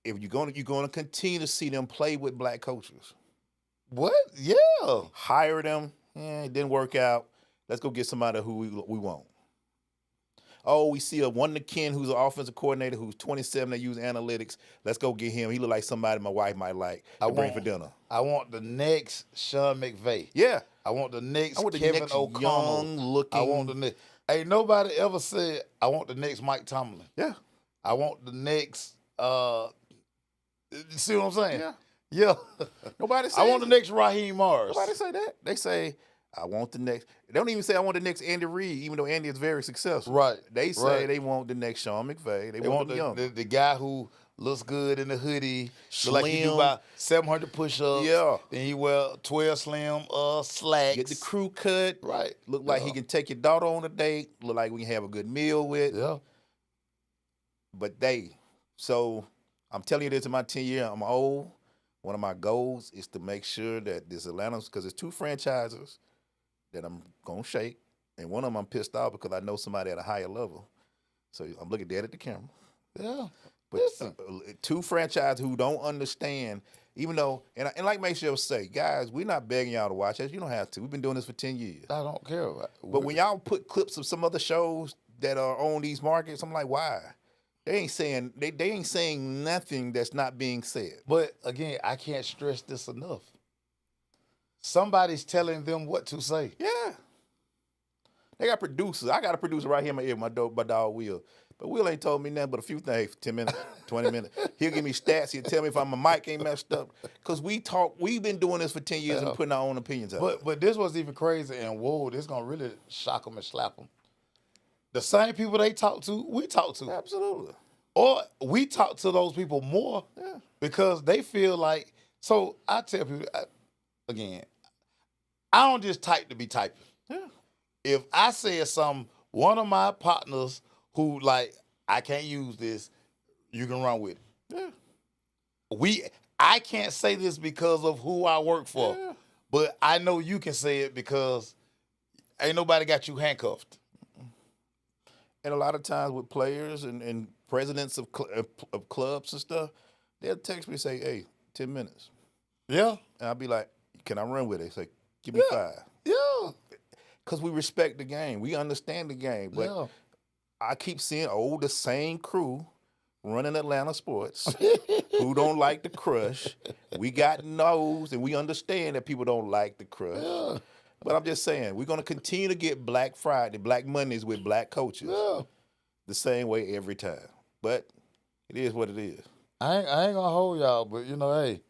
D: If you're gonna continue to see them play with black coaches.
C: What? Yeah.
D: Hire them. It didn't work out. Let's go get somebody who we want. Oh, we see a Wonder Ken who's an offensive coordinator who's 27 that use analytics. Let's go get him. He look like somebody my wife might like to bring for dinner.
C: I want the next Sean McVay.
D: Yeah.
C: I want the next
D: the
C: Kevin
D: next
C: O'Connell.
D: young-looking.
C: I want the next. Ain't nobody ever said I want the next Mike Tomlin.
D: Yeah.
C: I want the next. See what I'm saying?
D: Yeah.
C: Yeah.
D: Nobody say
C: I want the next Raheem Morris.
D: Nobody say that. They say, I want the next. They don't even say I want the next Andy Reid, even though Andy is very successful.
C: Right.
D: They say they want the next Sean McVay. They want the young.
C: The guy who looks good in the hoodie, look like he do
D: Slim.
C: about 700 push-ups.
D: Yeah.
C: Then he wear 12 slim slacks.
D: Get the crew cut.
C: Right.
D: Look like he can take your daughter on a date. Look like we can have a good meal with.
C: Yeah.
D: But so I'm telling you this in my 10 year, I'm old. One of my goals is to make sure that this Atlanta, because there's 2 franchises that I'm going to shake. And one of them I'm pissed off because I know somebody at a higher level. So I'm looking dead at the camera.
C: Yeah.
D: But 2 franchises who don't understand, even though, and like Maceo say, guys, we're not begging y'all to watch us. You don't have to. We've been doing this for 10 years.
C: I don't care about it.
D: But when y'all put clips of some other shows that are on these markets, I'm like, why? They ain't saying nothing that's not being said.
C: But again, I can't stress this enough. Somebody's telling them what to say.
D: Yeah. They got producers. I got a producer right here in my ear, my dog Will. But Will ain't told me nothing but a few things for 10 minutes, 20 minutes. He'll give me stats. He'll tell me if my mic ain't messed up. Because we've been doing this for 10 years and putting our own opinions out.
C: But this was even crazy, and whoa, this going to really shock them and slap them. The same people they talk to, we talk to.
D: Absolutely.
C: Or we talk to those people more because they feel like, so I tell people, again, I don't just type to be typing.
D: Yeah.
C: If I said something, one of my partners who like, I can't use this, you can run with it. Yeah. I can't say this because of who I work for, but I know you can say it because ain't nobody got you handcuffed.
D: And a lot of times with players and presidents of clubs and stuff, they'll text me and say, hey, 10 minutes.
C: Yeah.
D: And I'll be like, can I run with it? They say, give me 5.
C: Yeah.
D: Because we respect the game. We understand the game. But I keep seeing the same crew running Atlanta sports who don't like the crush. We got no's and we understand that people don't like the crush. Yeah. But I'm just saying, we're going to continue to get Black Friday, Black Mondays with black coaches the same way every time. But it is what it is.
C: I ain't going to hold y'all, but, hey,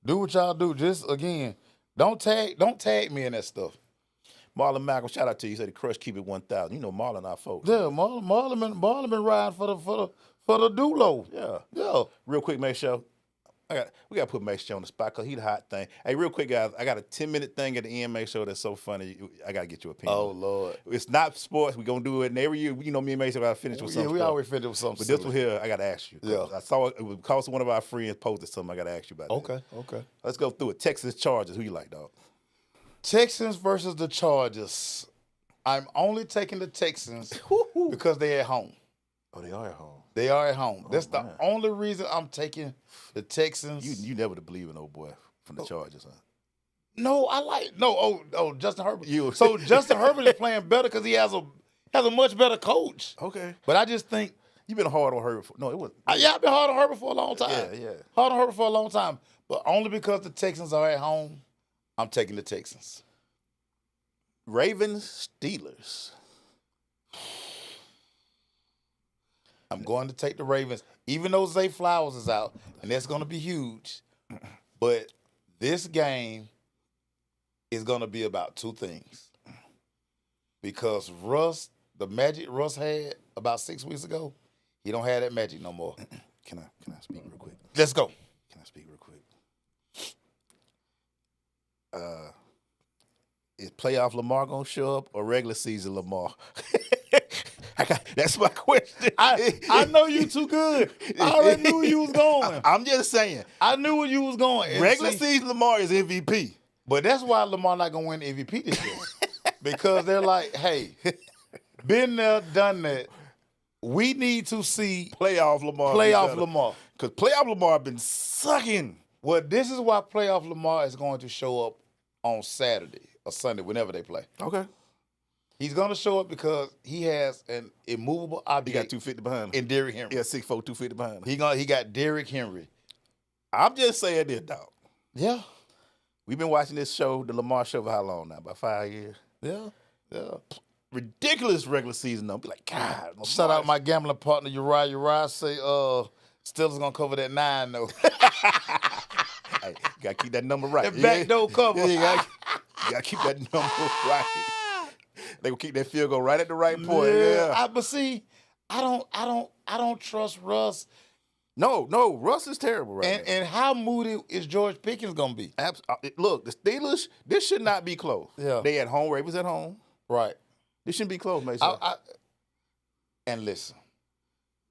C: do what y'all do. Just, again, don't tag me in that stuff.
D: Marlon Malcolm, shout out to you. He said the crush keep it 1,000. You know Marlon our folks.
C: Yeah, Marlon been riding for the Dulo.
D: Yeah. Real quick, Maceo. We got to put Maceo on the spot because he the hot thing. Hey, real quick, guys, I got a 10-minute thing at the end, Maceo, that's so funny. I got to get your opinion.
C: Oh, Lord.
D: It's not sports. We're going to do it. And every year, me and Maceo got to finish with something.
C: Yeah, we always finish with something.
D: But this one here, I got to ask you.
C: Yeah.
D: I saw it was because one of our friends posted something. I got to ask you about that.
C: Okay.
D: Let's go through it. Texas Chargers. Who you like, dog?
C: Texans versus the Chargers. I'm only taking the Texans because they're at home.
D: Oh, they are at home.
C: They are at home. That's
D: man.
C: the only reason I'm taking the Texans.
D: You never believe in old boy from the Chargers, huh?
C: No, Justin Herbert. So Justin Herbert is playing better because he has a much better coach.
D: Okay.
C: But I just think
D: you've been hard on Herbert. No, it wasn't.
C: I've been hard on Herbert for a long time.
D: Yeah.
C: Hard on Herbert for a long time. But only because the Texans are at home, I'm taking the Texans.
D: Ravens, Steelers.
C: I'm going to take the Ravens, even though Zay Flowers is out, and that's going to be huge. But this game is going to be about 2 things. Because the magic Russ had about 6 weeks ago, he don't have that magic no more.
D: Can I speak real quick?
C: Let's go.
D: Can I speak real quick? Is playoff Lamar going to show up or regular season Lamar? That's my question.
C: I know you too good. I already knew where you was going.
D: I'm just saying.
C: I knew where you was going.
D: Regular season Lamar is MVP.
C: But that's why Lamar not gonna win the MVP this year. Because they're like, hey, been there, done that. We need to see
D: Playoff Lamar.
C: playoff Lamar.
D: Because playoff Lamar been sucking.
C: Well, this is why playoff Lamar is going to show up on Saturday or Sunday, whenever they play.
D: Okay.
C: He's going to show up because he has an immovable
D: He
C: object
D: got 250 behind him.
C: in Derrick Henry.
D: Yeah, 6'4", 250 behind him.
C: He got Derrick Henry.
D: I'm just saying this, dog.
C: Yeah.
D: We've been watching this show, the Lamar Show, for how long now? About 5 years.
C: Yeah. Yeah.
D: Ridiculous regular season, though. Be like, God. Lamar
C: Shout out my gambling partner, Uriah. Uriah say, Steelers going to cover that 9, though.
D: Hey, you got to keep that number right.
C: That back door cover.
D: Yeah, you got to keep that number right. They will keep that field goal right at the right point. Yeah.
C: But see, I don't trust Russ.
D: No, Russ is terrible right now.
C: And how moody is George Pickens gonna be?
D: Look, the Steelers, this should not be close.
C: Yeah.
D: They at home, Ravens at home.
C: Right.
D: This shouldn't be close, Maceo.
C: And listen,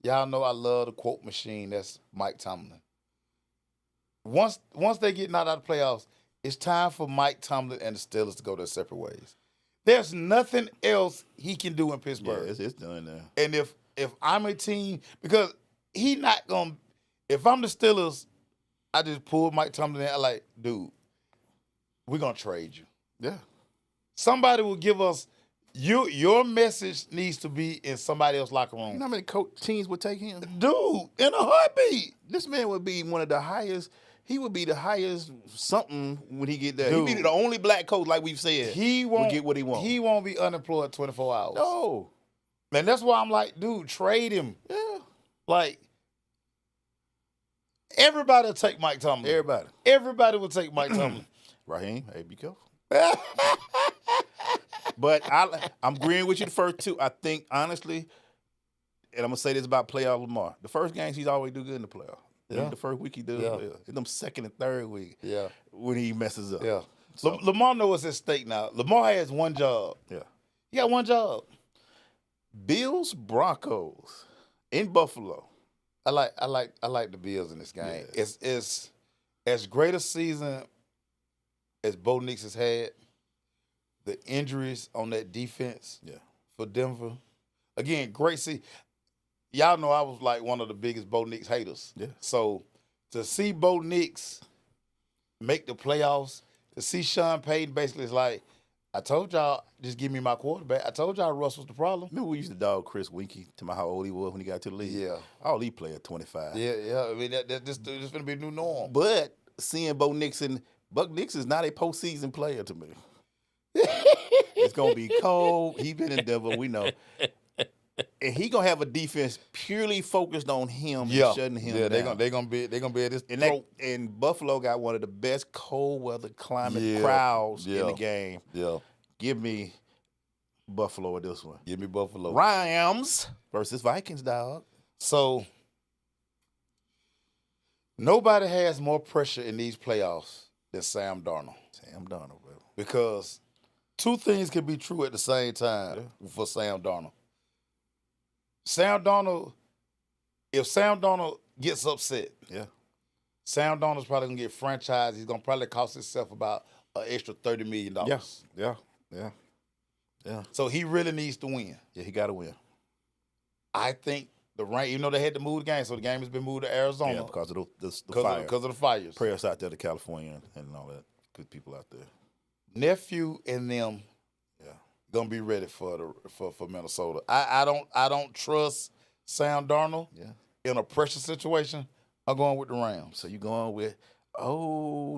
C: y'all know I love the quote machine. That's Mike Tomlin. Once they get knocked out of the playoffs, it's time for Mike Tomlin and the Steelers to go their separate ways. There's nothing else he can do in Pittsburgh.
D: Yeah, it's done now.
C: And if I'm a team, because he not gonna. If I'm the Steelers, I just pull Mike Tomlin in. I like, dude, we're gonna trade you.
D: Yeah.
C: Somebody will give us your message needs to be in somebody else's locker room.
D: You know how many teams would take him?
C: Dude, in a heartbeat.
D: This man would be one of the highest. He would be the highest something when he get there.
C: Dude.
D: He'd be the only black coach, like we've said.
C: He won't
D: get what he wants.
C: He won't be unemployed 24 hours.
D: No.
C: And that's why I'm like, dude, trade him.
D: Yeah.
C: Like, everybody will take Mike Tomlin.
D: Everybody.
C: Everybody will take Mike Tomlin.
D: Raheem, hey, be careful. But I'm agreeing with you the first two. I think, honestly, and I'm going to say this about playoff Lamar. The first games, he's always do good in the playoff.
C: Yeah.
D: The first week he does well. In them second and third week when he messes up.
C: Yeah.
D: So,
C: Lamar knows what's at stake now. Lamar has one job.
D: yeah.
C: He got one job.
D: Bills, Broncos in Buffalo.
C: I like the Bills in this game.
D: Yeah.
C: It's as great a season as Bo Nix has had. The injuries on that defense for Denver. Again, great season. Y'all know I was like one of the biggest Bo Nix haters.
D: Yeah.
C: So to see Bo Nix make the playoffs, to see Sean Payton basically is like, I told y'all, just give me my quarterback. I told y'all Russ was the problem.
D: Remember we used to dog Chris Winkie to how old he was when he got to the league?
C: Yeah.
D: All he played at 25.
C: Yeah. I mean, this is going to be a new norm.
D: But seeing Buck Nix is not a postseason player to me. It's going to be cold. He been in Denver, we know. And he going to have a defense purely focused on him and shutting him down.
C: Yeah, they're gonna be at his throat.
D: And Buffalo got one of the best cold weather climate crowds in the game.
C: Yeah.
D: Give me Buffalo at this one.
C: Give me Buffalo.
D: Rams versus Vikings, dog.
C: So nobody has more pressure in these playoffs than Sam Darnold.
D: Sam Darnold, bro.
C: Because two things can be true at the same time for Sam Darnold. If Sam Darnold gets upset, Sam Darnold's probably going to get franchised. He's going to probably cost himself about an extra $30 million.
D: Yeah.
C: So he really needs to win.
D: Yeah, he got to win.
C: I think the rank, even though they had to move the game, so the game has been moved to Arizona.
D: Yeah, because of the fire.
C: Because of the fires.
D: Prayers out there to California and all that. Good people out there.
C: Nephew and them gonna be ready for Minnesota. I don't trust Sam Darnold in a pressure situation. I'm going with the Rams.
D: So you going with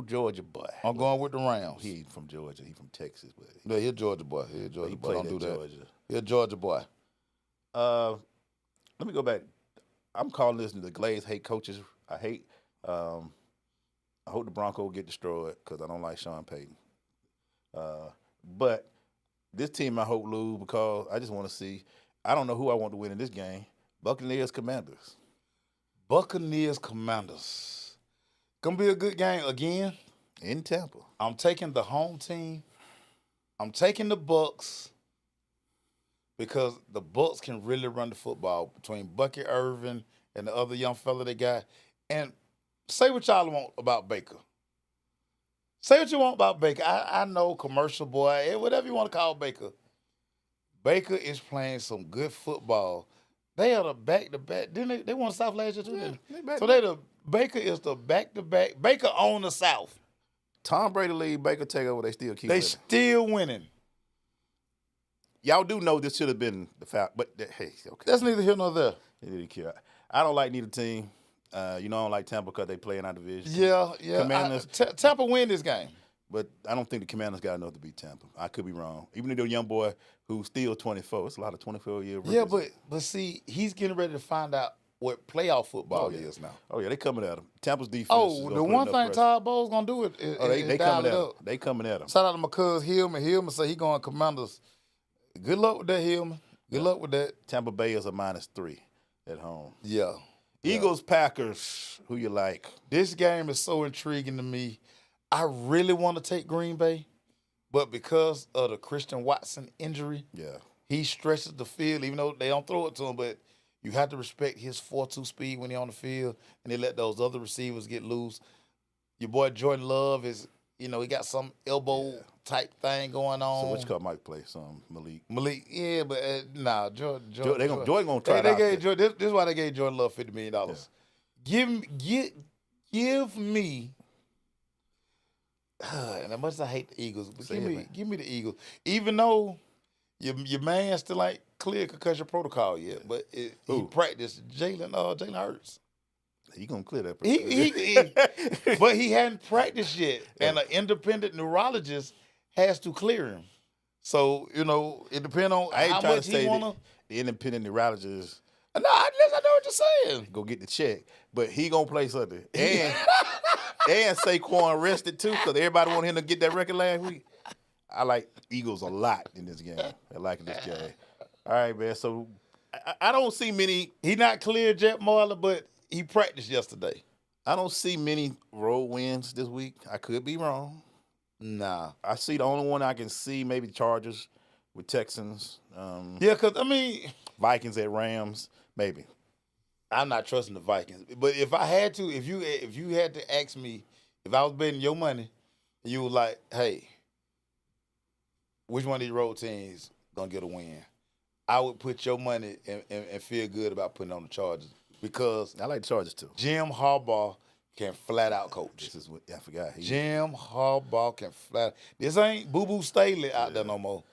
D: Georgia boy.
C: I'm going with the Rams.
D: He ain't from Georgia. He from Texas, but
C: Yeah, he's a Georgia boy. He's a Georgia boy. Don't do that.
D: Georgia.
C: He's a Georgia boy.
D: Let me go back. I'm calling this the Glaze hate coaches. I hope the Broncos get destroyed because I don't like Sean Payton. But this team I hope lose because I just want to see. I don't know who I want to win in this game. Buccaneers, Commanders.
C: Buccaneers, Commanders. Gonna be a good game again.
D: In Tampa.
C: I'm taking the home team. I'm taking the Bucs because the Bucs can really run the football between Bucky Irvin and the other young fella they got. And say what y'all want about Baker. Say what you want about Baker. I know commercial boy, whatever you want to call Baker. Baker is playing some good football. They are the back-to-back. Didn't they won the South last year too? Didn't they? So Baker is the back-to-back. Baker own the South.
D: Tom Brady leave, Baker take over. They still keep.
C: They
D: winning.
C: still winning.
D: Y'all do know this should have been the foul, but hey, okay.
C: That's neither here nor there.
D: They didn't care. I don't like neither team. I don't like Tampa because they play in our division.
C: Yeah.
D: Commanders.
C: Tampa win this game.
D: But I don't think the Commanders got enough to beat Tampa. I could be wrong. Even though they're a young boy who's still 24. It's a lot of 24-year-olds.
C: Yeah, but see, he's getting ready to find out what playoff football is now.
D: Oh, yeah, they coming at him. Tampa's defense.
C: Oh, the one thing Todd Bowles going to do is
D: they
C: dial
D: coming
C: it
D: at him.
C: up.
D: They coming at him.
C: Shout out to my cousin Hillman. Hillman say he going Commanders. Good luck with that, Hillman. Good luck with that.
D: Tampa Bay is a -3 at home.
C: Yeah.
D: Eagles, Packers, who you like?
C: This game is so intriguing to me. I really want to take Green Bay, but because of the Christian Watson injury, he stretches the field, even though they don't throw it to him, but you have to respect his 4.2 speed when he's on the field, and they let those other receivers get loose. Your boy Jordan Love is, he got some elbow type thing going on.
D: So which car might play some
C: Malik, yeah, but nah, Jordan
D: gonna try it out.
C: This is why they gave Jordan Love $50 million. Yeah. Give me. And as much as I hate the Eagles, but give me the Eagles. Even though your man still ain't clear concussion protocol yet, but he practiced. Jalen Hurts.
D: He gonna clear that.
C: But he hadn't practiced yet, and an independent neurologist has to clear him. So it depends on how much he wanna.
D: The independent neurologist.
C: No, I know what you're saying.
D: Go get the check, but he gonna play Sunday, and Saquon rested too, because everybody want him to get that record last week. I like Eagles a lot in this game. I like this game. All right, man. So I don't see many.
C: He not clear Jet Marler, but he practiced yesterday.
D: I don't see many road wins this week. I could be wrong.
C: Nah.
D: I see the only one I can see, maybe Chargers with Texans.
C: Yeah, because,
D: Vikings at Rams, maybe.
C: I'm not trusting the Vikings. But if I had to, if you had to ask me, if I was betting your money, you were like, hey, which one of these road teams going to get a win? I would put your money and feel good about putting on the Chargers. Because
D: I like the Chargers too.
C: Jim Harbaugh can flat out coach.
D: This is what I forgot.
C: Jim Harbaugh can flat. This ain't Boo Boo Staley out there no more.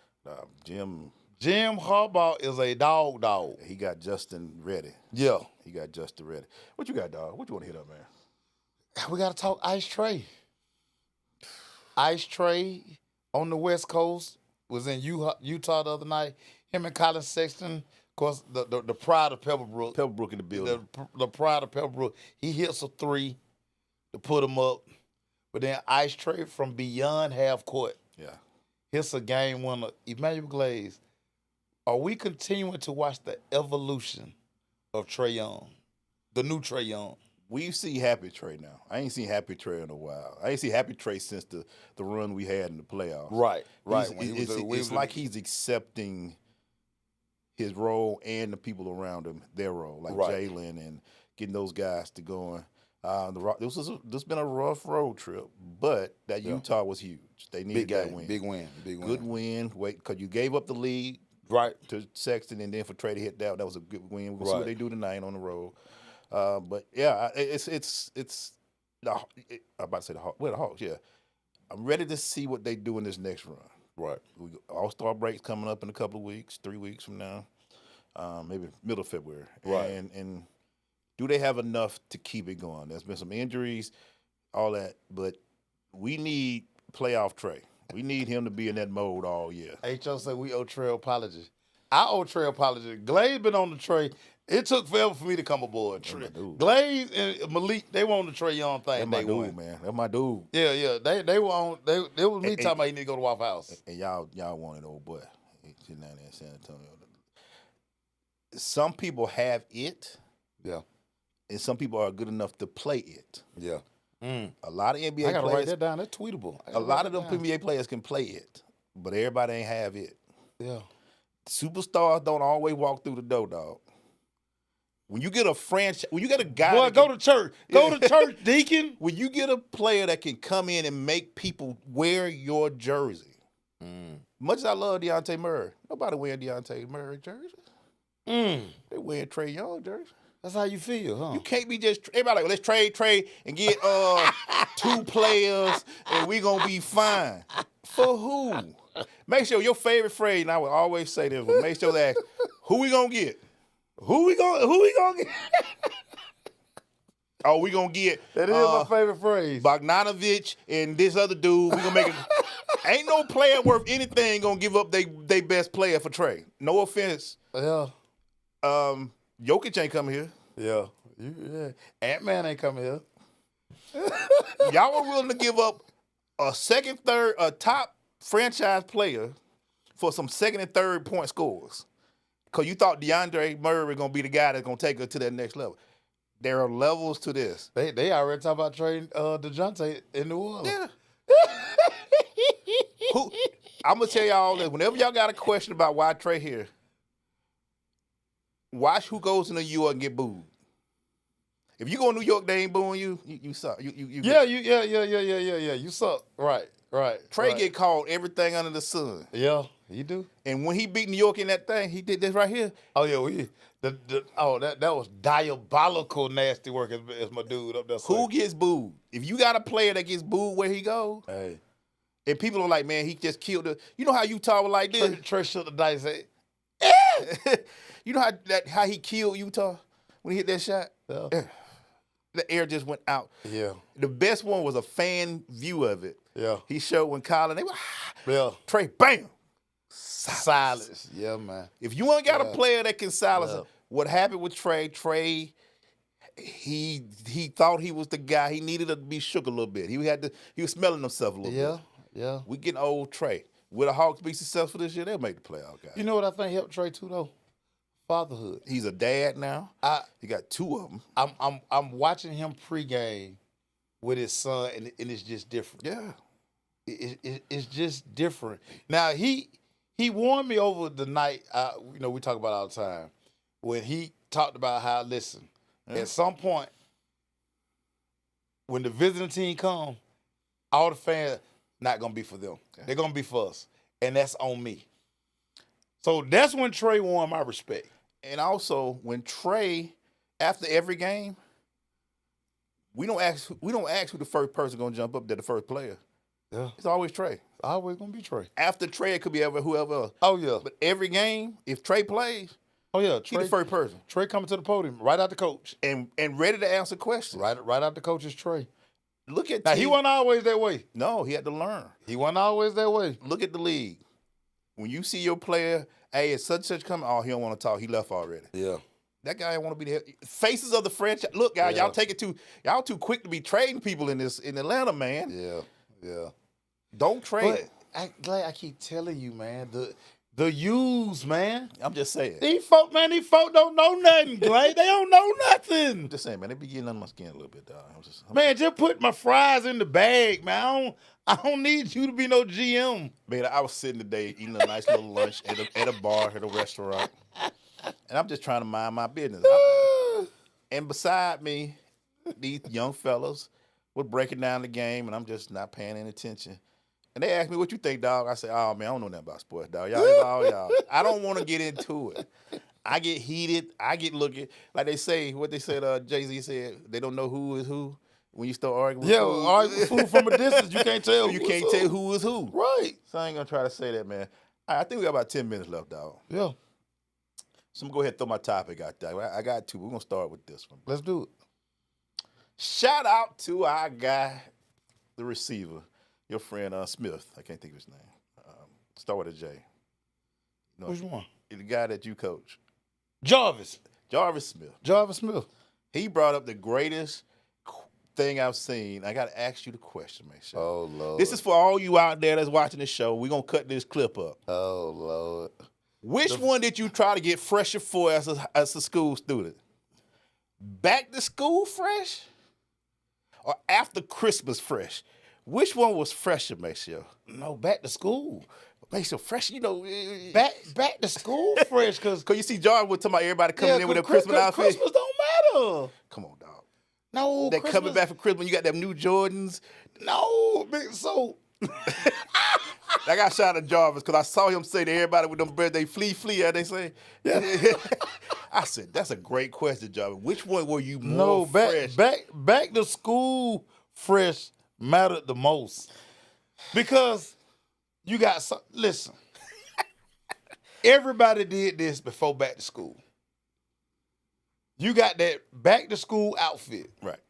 C: Jim Harbaugh is a dog.
D: He got Justin ready.
C: Yeah,
D: he got Justin ready. What you got, dog? What you want to hit up, man?
C: We got to talk Ice Trey. Ice Trey on the West Coast was in Utah the other night. Him and Colin Sexton. Of course, the pride of Pebblebrook.
D: Pebblebrook in the building.
C: The pride of Pebblebrook. He hits a 3 to put him up. But then Ice Trey from beyond half court.
D: Yeah.
C: Hits a game winner. Emmanuel Glaze. Are we continuing to watch the evolution of Trae Young? The new Trae Young?
D: We see Happy Trae now. I ain't seen Happy Trae in a while. I ain't seen Happy Trae since the run we had in the playoffs.
C: Right.
D: It's like he's accepting his role and the people around him, their role, like Jalen and getting those guys to going. This has been a rough road trip, but that Utah was huge. They needed that win.
C: Big win.
D: Good win. Wait, because you gave up the lead to Sexton, and then for Trey to hit that was a good win. We'll see what they do tonight on the road. But yeah, I'm about to say the Hawks. Well, the Hawks, yeah. I'm ready to see what they do in this next run.
C: Right.
D: All-Star break's coming up in a couple of weeks, 3 weeks from now, maybe middle of February.
C: Right.
D: And do they have enough to keep it going? There's been some injuries, all that, but we need playoff Trey. We need him to be in that mode all year.
C: H.O. said we owe Trey apology. I owe Trey apology. Glaze been on the Trey. It took forever for me to come aboard. Glaze and Malik, they were on the Trae Young thing.
D: That's my dude, man. That's my dude.
C: Yeah. They were on. They was me talking about he need to go to Waffle House.
D: And y'all wanted old boy. He's sitting down there in San Antonio. Some people have it.
C: Yeah.
D: And some people are good enough to play it.
C: Yeah.
D: A lot of NBA players.
C: I gotta write that down. That's tweetable.
D: A lot of them NBA players can play it, but everybody ain't have it.
C: Yeah.
D: Superstars don't always walk through the door, dog. When you get a franchise, when you get a guy,
C: Boy,
D: that
C: go
D: can-
C: to church. Go to church, deacon.
D: when you get a player that can come in and make people wear your jersey. Much as I love Deontay Murray, nobody wearing Deontay Murray jersey. They wearing Trae Young jersey.
C: That's how you feel, huh?
D: You can't be just everybody like, let's trade and get 2 players and we gonna be fine. For who? Make sure your favorite phrase, and I would always say this, but make sure that who we gonna get? Who we gonna get? Oh, we gonna get
C: That is my favorite phrase.
D: Bogdanovich and this other dude. We gonna make it. Ain't no player worth anything gonna give up they best player for Trae. No offense.
C: Yeah.
D: Jokic ain't coming here.
C: Yeah. Ant-Man ain't coming here.
D: Y'all were willing to give up a top franchise player for some second and third point scores. Because you thought DeAndre Murray was going to be the guy that's going to take her to that next level. There are levels to this.
C: They already talk about trading DeJounte in New Orleans.
D: Yeah. I'm going to tell y'all this. Whenever y'all got a question about why Trae here, watch who goes to New York and get booed. If you go to New York, they ain't booing you. You suck.
C: Yeah. You suck. Right.
D: Trae get called everything under the sun.
C: Yeah, you do.
D: And when he beat New York in that thing, he did this right here.
C: Oh yeah, that was diabolical nasty work as my dude up there.
D: Who gets booed? If you got a player that gets booed where he goes,
C: Hey,
D: and people are like, man, he just killed it. You know how Utah was like this?
C: Trey shook the dice. Say,
D: You know how he killed Utah when he hit that shot?
C: yeah.
D: The air just went out.
C: Yeah.
D: The best one was a fan view of it.
C: Yeah.
D: He showed when Colin, they were,
C: Yeah.
D: Trey, bam.
C: Silence. Yeah, man.
D: If you ain't got a player that can silence
C: Yeah.
D: it, what happened with Trey, he thought he was the guy. He needed to be shook a little bit. He was smelling himself a little bit.
C: Yeah.
D: We getting old Trey. Will the Hawks be successful this year? They'll make the playoff, guys.
C: You know what I think helped Trey too though? Fatherhood.
D: He's a dad now. He got 2 of them.
C: I'm watching him pregame with his son, and it's just different.
D: Yeah.
C: It's just different. Now he won me over the night. We talk about all the time when he talked about how at some point when the visiting team come, all the fans not gonna be for them. Okay. They're gonna be for us, and that's on me. So that's when Trey won my respect.
D: And also when Trey, after every game, we don't ask who the first person gonna jump up there, the first player.
C: Yeah.
D: It's always Trey.
C: It's always gonna be Trey.
D: After Trey, it could be whoever else.
C: Oh yeah.
D: But every game, if Trey plays,
C: Oh yeah.
D: he's the first person.
C: Trey coming to the podium right out the coach.
D: And ready to answer questions.
C: Right out the coach is Trey.
D: Look at
C: Now he wasn't always that way.
D: No, he had to learn.
C: He wasn't always that way.
D: Look at the league. When you see your player, hey, it's such coming. Oh, he don't want to talk. He left already.
C: Yeah.
D: That guy want to be the faces of the franchise. Look, guys,
C: Yeah.
D: y'all too quick to be trading people in Atlanta, man.
C: Yeah.
D: Don't trade.
C: But I keep telling you, man, the use, man.
D: I'm just saying.
C: These folk don't know nothing, Glaze. They don't know nothing.
D: I'm just saying, man. They be getting under my skin a little bit, dog.
C: Man, just put my fries in the bag, man. I don't need you to be no GM.
D: Man, I was sitting today eating a nice little lunch at a bar, at a restaurant. And I'm just trying to mind my business. And beside me, these young fellas were breaking down the game, and I'm just not paying any attention. And they asked me, what you think, dog? I said, oh, man, I don't know nothing about sports, dog. Y'all, it's all y'all. I don't want to get into it. I get heated. I get looking. Like they say, what they said, Jay-Z said, they don't know who is who. When you start arguing with food.
C: Arguing with food from a distance, you can't tell.
D: You can't tell who is who.
C: Right.
D: So I ain't going to try to say that, man. All right, I think we got about 10 minutes left, dog.
C: Yeah.
D: So I'm going to go ahead and throw my topic out there. I got 2. We're going to start with this one.
C: Let's do it.
D: Shout out to our guy, the receiver, your friend Smith. I can't think of his name. Start with a J. You know,
C: Which one?
D: The guy that you coach.
C: Jarvis
D: Smith.
C: Smith.
D: He brought up the greatest thing I've seen. I got to ask you the question, Maceo.
C: Oh, Lord.
D: This is for all you out there that's watching this show. We're going to cut this clip up.
C: Oh, Lord.
D: Which one did you try to get fresher for as a school student? Back to school fresh or after Christmas fresh? Which one was fresher, Maceo?
C: No, back to school.
D: Maceo fresh,
C: Back to school fresh, cause
D: you see Jarvis was talking about everybody coming in with a Christmas outfit.
C: Christmas don't matter.
D: Come on, dog.
C: No,
D: That coming back for Christmas, you got them new Jordans.
C: No, so
D: I got shot at Jarvis because I saw him say to everybody with them birthday flee, as they say. Yeah. I said, that's a great question, Jarvis. Which one were you more fresh?
C: Back to school fresh mattered the most. Because you got listen. Everybody did this before back to school. You got that back to school outfit.
D: Right.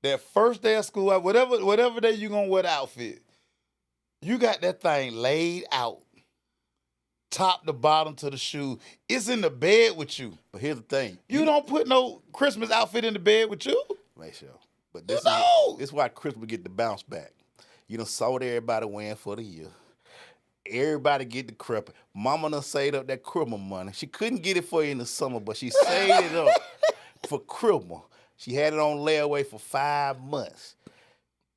C: That first day of school, whatever day you gonna wear the outfit. You got that thing laid out. Top to bottom to the shoe. It's in the bed with you.
D: But here's the thing.
C: You don't put no Christmas outfit in the bed with you.
D: Maceo. But this is why Christmas get the bounce back. You done saw what everybody wearing for the year. Everybody get the crap. Mama done saved up that Christmas money. She couldn't get it for you in the summer, but she saved it up for Christmas. She had it on layaway for 5 months.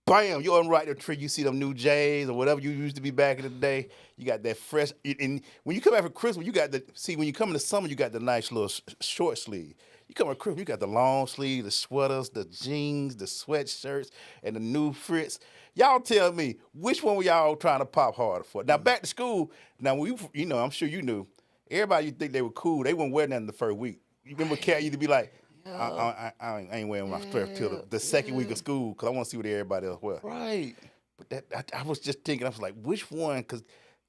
D: Bam, you unwrite the tree, you see them new J's or whatever you used to be back in the day. You got that fresh, and when you come back for Christmas, you got when you come in the summer, you got the nice little short sleeve. You come for Christmas, you got the long sleeve, the sweaters, the jeans, the sweatshirts, and the new Fritz. Y'all tell me, which one were y'all trying to pop harder for? Now, back to school, now, I'm sure you knew, everybody you think they were cool, they wouldn't wear nothing the first week. You remember Cat used to be like, I ain't wearing my stuff till the second week of school because I want to see what everybody else wear.
C: Right.
D: But I was just thinking, I was like, which one? Because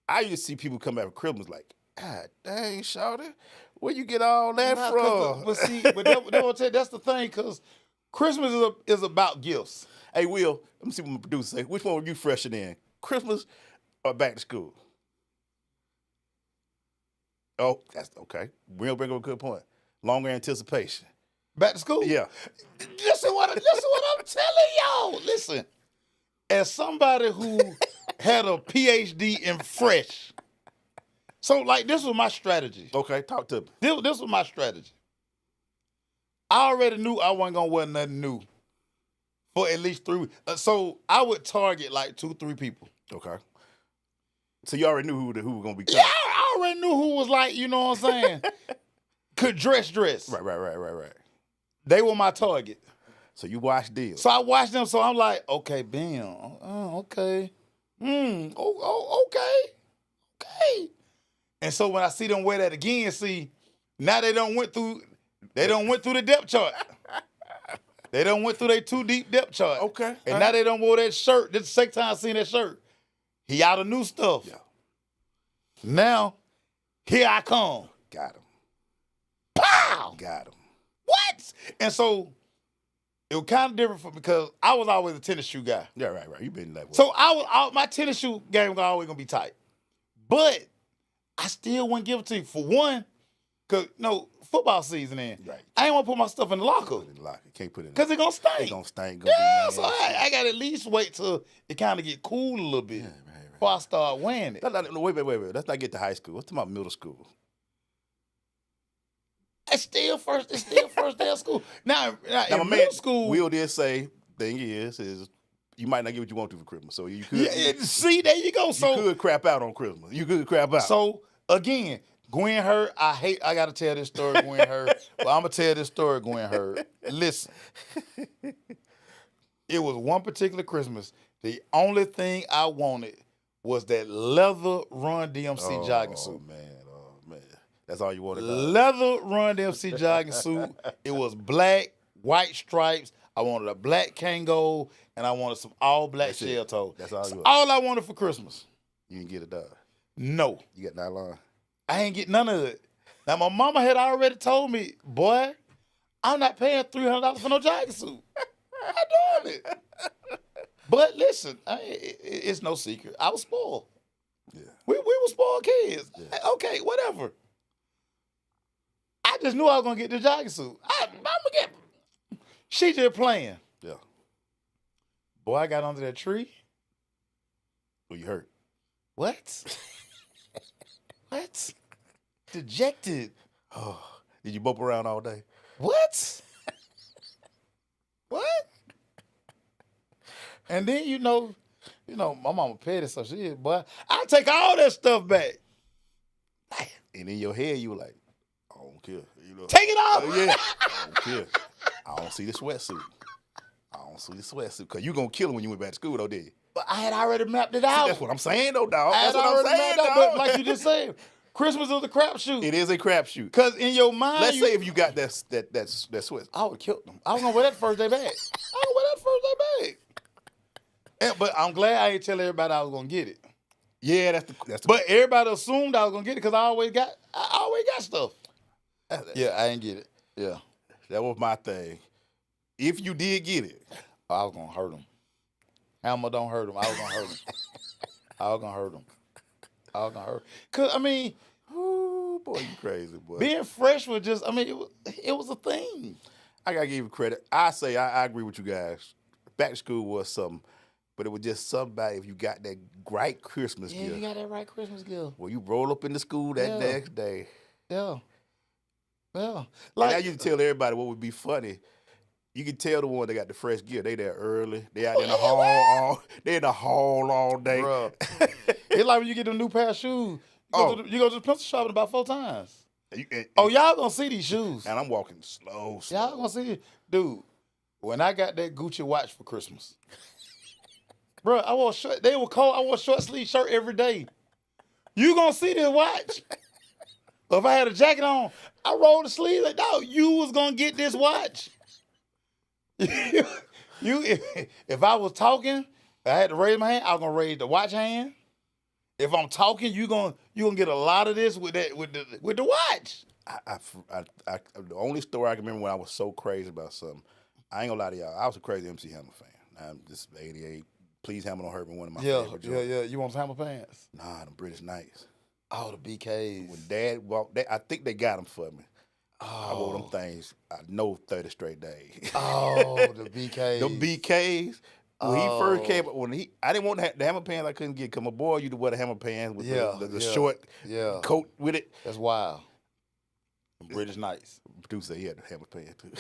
D: I used to see people come back for Christmas like, God dang, shawty, where you get all that from?
C: That's the thing, because Christmas is about gifts.
D: Hey, Will, let me see what my producer say. Which one were you fresher in, Christmas or back to school? Oh, that's okay. Will bring up a good point. Longer anticipation.
C: Back to school?
D: Yeah.
C: Listen what I'm telling y'all. Listen, as somebody who had a PhD in fresh, so like this was my strategy.
D: Okay, talk to me.
C: This was my strategy. I already knew I wasn't gonna wear nothing new for at least 3 weeks. So I would target like 2-3 people.
D: Okay. So you already knew who was gonna be coming.
C: Yeah, I already knew who was like, you know what I'm saying, could dress.
D: Right.
C: They were my target.
D: So you watched deals.
C: So I watched them. So I'm like, okay, bam. Okay. Okay. And so when I see them wear that again, see, now they done went through the depth chart. They done went through their too deep depth chart.
D: Okay.
C: And now they done wore that shirt. This is the second time I seen that shirt. He out of new stuff.
D: Yeah.
C: Now, here I come.
D: Got him.
C: Pow!
D: Got him.
C: What? And so it was kind of different because I was always a tennis shoe guy.
D: Yeah, right. You been that way.
C: So my tennis shoe game was always gonna be tight. But I still wouldn't give it to you. For one, because football season in.
D: Right.
C: I ain't want to put my stuff in the locker.
D: Put it in the locker. Can't put it in.
C: Because it's gonna stink.
D: It's gonna stink.
C: Yeah, so I got to at least wait till it kind of get cool a little bit before I start wearing it.
D: Wait. Let's not get to high school. Let's talk about middle school.
C: It's still first day of school. Now in middle school,
D: Will did say, thing is you might not get what you want to for Christmas. So you could
C: see, there you go. So
D: you could crap out on Christmas. You could crap out.
C: So again, Gwen Hurd, I gotta tell this story, Gwen Hurd. Well, I'm gonna tell this story, Gwen Hurd. Listen. It was one particular Christmas. The only thing I wanted was that leather Run DMC jogging suit.
D: Oh man. That's all you wanted.
C: Leather Run DMC jogging suit. It was black, white stripes. I wanted a black Kango, and I wanted some all black shell toe.
D: That's all you wanted.
C: All I wanted for Christmas.
D: You didn't get it done.
C: No.
D: You got nylon.
C: I ain't get none of it. Now, my mama had already told me, boy, I'm not paying $300 for no jogging suit. I'm doing it. But listen, it's no secret. I was spoiled.
D: Yeah.
C: We were spoiled kids.
D: Yeah.
C: Okay, whatever. I just knew I was going to get the jogging suit. She just playing.
D: Yeah.
C: Boy, I got under that tree.
D: Well, you hurt.
C: What? What? Dejected.
D: Oh, did you bump around all day?
C: What? What? And then, my mama petty, so she, boy, I I take all that stuff back.
D: And in your head, you were like, I don't care. You know?
C: Take it off.
D: Yeah. I don't care. I don't see the sweatsuit. I don't see the sweatsuit. Because you going to kill him when you went back to school, though, did you?
C: But I had already mapped it
D: See,
C: out.
D: that's what I'm saying, though, dog.
C: I
D: That's
C: had
D: what I'm
C: already
D: saying,
C: mapped out,
D: dog.
C: but like you just said, Christmas is a crapshoot.
D: It is a crapshoot.
C: Because in your mind,
D: Let's say if you got that sweat.
C: I would have killed them. I was gonna wear that first day back. I was gonna wear that first day back. But I'm glad I ain't tell everybody I was gonna get it.
D: Yeah, that's the.
C: But everybody assumed I was gonna get it because I always got stuff. Yeah, I didn't get it. Yeah,
D: That was my thing. If you did get it,
C: I was gonna hurt them. Hammer don't hurt them. I was gonna hurt them. I was gonna hurt them. I was gonna hurt. Cause I mean,
D: ooh, boy, you crazy, boy.
C: being fresh was just. I mean, it was a thing.
D: I gotta give you credit. I say I agree with you guys. Back to school was something, but it was just somebody if you got that great Christmas
C: Yeah,
D: gift.
C: you got that right Christmas gift.
D: Well, you roll up into school that
C: Yeah.
D: next day.
C: Yeah. Yeah.
D: Like, now you can tell everybody what would be funny. You can tell the one that got the fresh gear. They there early. They out in the hall. They in the hall all day.
C: Bruh. It's like when you get a new pair of shoes. You go to the pencil shop about 4 times. Oh, y'all gonna see these shoes.
D: And I'm walking slow.
C: Y'all gonna see it. Dude, when I got that Gucci watch for Christmas, bro, I wore short. They were cold. I wore short sleeve shirt every day. You gonna see this watch? If I had a jacket on, I rolled the sleeve like, dog, you was gonna get this watch. If I was talking, I had to raise my hand. I was gonna raise the watch hand. If I'm talking, you gonna get a lot of this with the watch.
D: The only story I can remember when I was so crazy about something, I ain't gonna lie to y'all. I was a crazy MC Hammer fan. I'm just 88. Please Hammer don't hurt me. One of my favorite joints.
C: Yeah. You want some Hammer pants?
D: Nah, the British Knights.
C: Oh, the BKs.
D: When Dad walked, I think they got them for me. I wore them things. I know 30 straight days.
C: Oh, the BKs.
D: The BKs. When he first came, I didn't want the hammer pants. I couldn't get. Cause my boy used to wear the hammer pants with the short coat with it.
C: That's wild. British Knights.
D: Producer, he had the hammer pants too.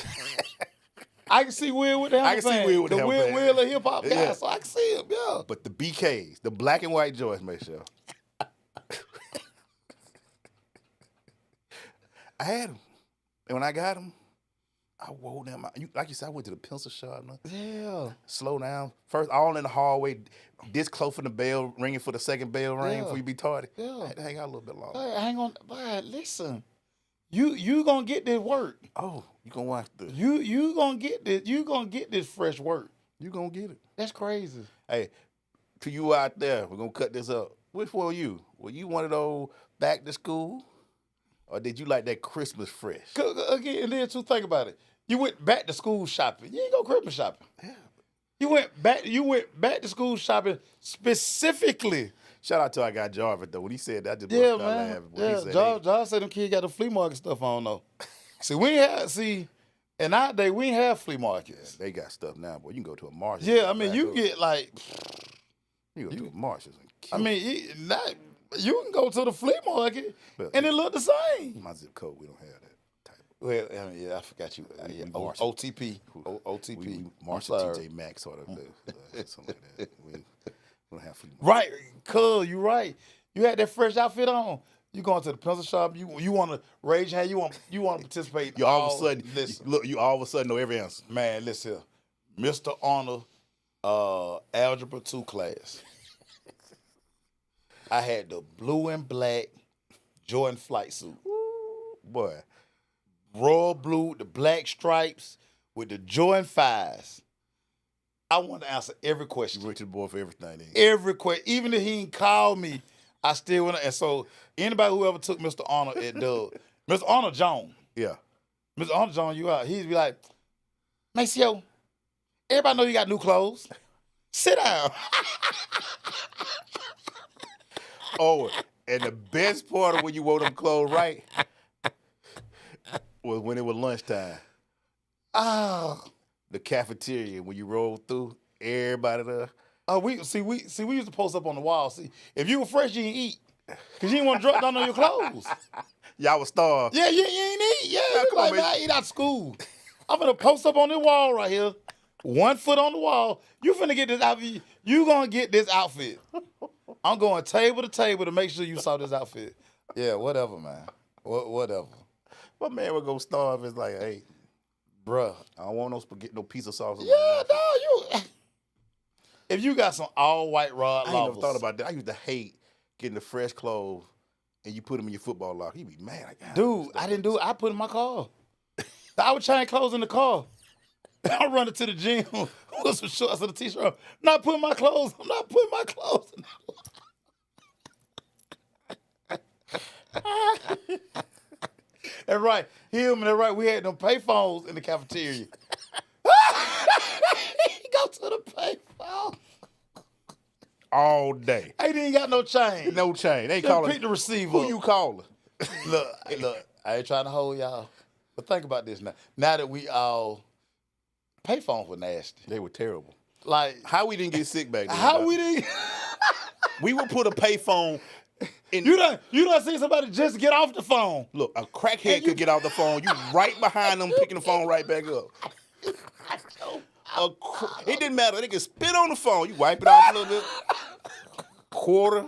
C: I can see Will with the hammer pants.
D: I can see Will with the hammer pants.
C: Will a hip hop guy,
D: Yeah.
C: so I can see him. Yeah.
D: But the BKs, the black and white joints, Maceo. I had them, and when I got them, I wore them. Like you said, I went to the pencil shop.
C: Yeah.
D: Slow down. First, all in the hallway, this close for the bell, ringing for the second bell ring before you be tardy.
C: Yeah.
D: I had to hang out a little bit longer.
C: Hey, hang on. But listen, you gonna get this work.
D: Oh, you gonna watch the?
C: You gonna get this. You gonna get this fresh work.
D: You gonna get it.
C: That's crazy.
D: Hey, to you out there, we're gonna cut this up. Which one were you? Were you one of those back to school, or did you like that Christmas fresh?
C: Again, and then too, think about it. You went back to school shopping. You ain't go Christmas shopping.
D: Yeah.
C: You went back to school shopping specifically.
D: Shout out to our guy Jarvis though. When he said that, I just
C: Yeah,
D: busted out
C: man.
D: laughing. When
C: Yeah,
D: he said,
C: Josh said them kids got the flea market stuff on though. In our day, we ain't have flea markets.
D: They got stuff now, boy. You can go to a Marshall.
C: Yeah, I mean, you get like,
D: You go to a Marshall's and kill
C: I mean, you can go to the flea market
D: But-
C: and it look the same.
D: my zip code. We don't have that type.
C: Well, I mean, yeah, I forgot you.
D: We
C: OTP. OTP.
D: We
C: I'm
D: Marshall
C: sorry.
D: TJ Maxx sort of something like that. We don't have flea market.
C: Right, cuz you right. You had that fresh outfit on. You going to the pencil shop. You want to raise your hand. You want to participate.
D: You all of a sudden
C: listen,
D: you all of a sudden know every answer.
C: man. Listen here, Mr. Honor, Algebra 2 class. I had the blue and black Jordan flight suit,
D: Boy,
C: royal blue, the black stripes with the Jordan 5s. I want to answer every
D: you
C: question.
D: went to the boy for everything. Then.
C: Every question, even if he ain't called me, I still want to. And so anybody who ever took Mr. Honor at Dub, Mr. Honor Jones,
D: Yeah.
C: Mr. Honor Jones, you out. He'd be like, Maceo, everybody know you got new clothes. Sit down.
D: Oh, and the best part of when you wore them clothes right was when it was lunchtime.
C: Oh,
D: The cafeteria when you rolled through, everybody there.
C: we used to post up on the wall. See, if you were fresh, you didn't eat. Cause you didn't want to drop down on your clothes.
D: Y'all was starved.
C: Yeah, you ain't eat. Yeah,
D: Now,
C: you
D: come on,
C: like, man,
D: man.
C: I eat out of school. I'm gonna post up on the wall right here. 1 foot on the wall. You finna get this outfit. You gonna get this outfit. I'm going table to table to make sure you saw this outfit. Yeah, whatever, man. Whatever.
D: My man would go starve. It's like, hey,
C: Bruh.
D: I don't want no spaghetti, no pizza sauce.
C: Yeah, no, you. If you got some all white rod
D: I ain't never
C: lobsters,
D: thought about that. I used to hate getting the fresh clothes and you put them in your football locker. You be mad. Like, "God,
C: dude, I didn't do it. I put it in my car. I would change clothes in the car. I run it to the gym with some shorts and a t-shirt. Not putting my clothes. I'm not putting my clothes in the That's right. Him and that right. We had them payphones in the cafeteria. Go to the payphone.
D: all day.
C: Ain't even got no change.
D: No change. They ain't
C: Just
D: calling.
C: pick the receiver
D: Who
C: up.
D: you calling?
C: Look, I ain't trying to hold y'all. But think about this now. Now that we all payphones were nasty.
D: They were terrible.
C: Like
D: How we didn't get sick back then?
C: how
D: dog?
C: we didn't
D: We would put a payphone in.
C: you done see somebody just get off the phone.
D: Look, a crackhead could get off the phone. You right behind them, picking the phone right back up. It didn't matter. They could spit on the phone. You wipe it off a little bit. Quarter.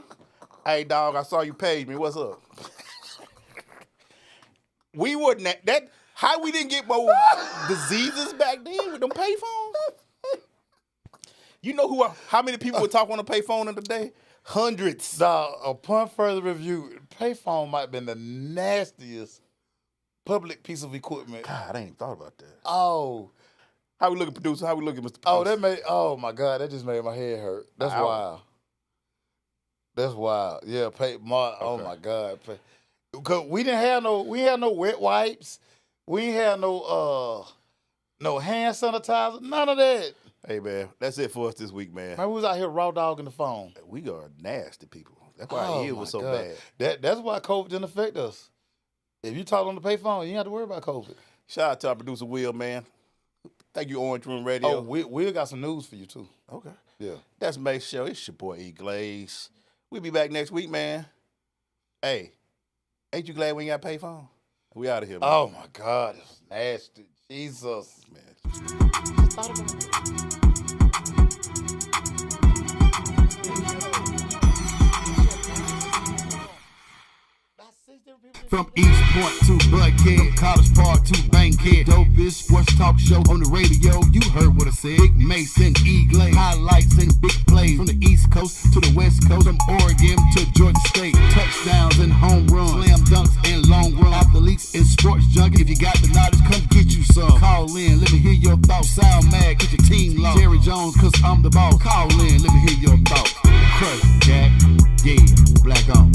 D: Hey, dog, I saw you page me. What's up? We wouldn't. That how we didn't get more diseases back then with them payphones? You know how many people would talk on a payphone in the day? Hundreds.
C: Dog, upon further review, payphone might have been the nastiest public piece of equipment.
D: God, I ain't thought about that.
C: Oh.
D: How we looking, producer? How we looking, Mr.
C: Oh,
D: Producer?
C: oh my God, that just made my head hurt. That's
D: Ow.
C: wild. That's wild. Yeah, oh
D: Okay.
C: my God. Cause we had no wet wipes. We ain't had no hand sanitizer. None of that.
D: Hey, man, that's it for us this week, man.
C: Man, we was out here raw dogging the phone.
D: We are nasty people. That's why our
C: Oh,
D: ear
C: my
D: was so
C: God.
D: bad.
C: That's why COVID didn't affect us. If you talk on the payphone, you ain't have to worry about COVID.
D: Shout out to our producer, Will, man. Thank you, Orange Room Radio.
C: Oh, we got some news for you too.
D: Okay.
C: Yeah.
D: That's Maceo. It's your boy, Glaze. We'll be back next week, man. Hey, ain't you glad we ain't got a payphone? We out of here, man.
C: Oh my God, it's nasty. Jesus.
D: Man.
A: From East Point to Buckhead, College Park to Bankhead, dopest sports talk show on the radio. You heard what I said. Big Mason, Glaze, highlights and big plays from the East Coast to the West Coast, from Oregon to Georgia State. Touchdowns and home runs, slam dunks and long runs, athletes and sports junkies. If you got the knowledge, come get you some. Call in, let me hear your thoughts. Sound mad, get your team lost. Jerry Jones, cause I'm the boss. Call in, let me hear your thoughts. Crush, Jack, yeah, black on.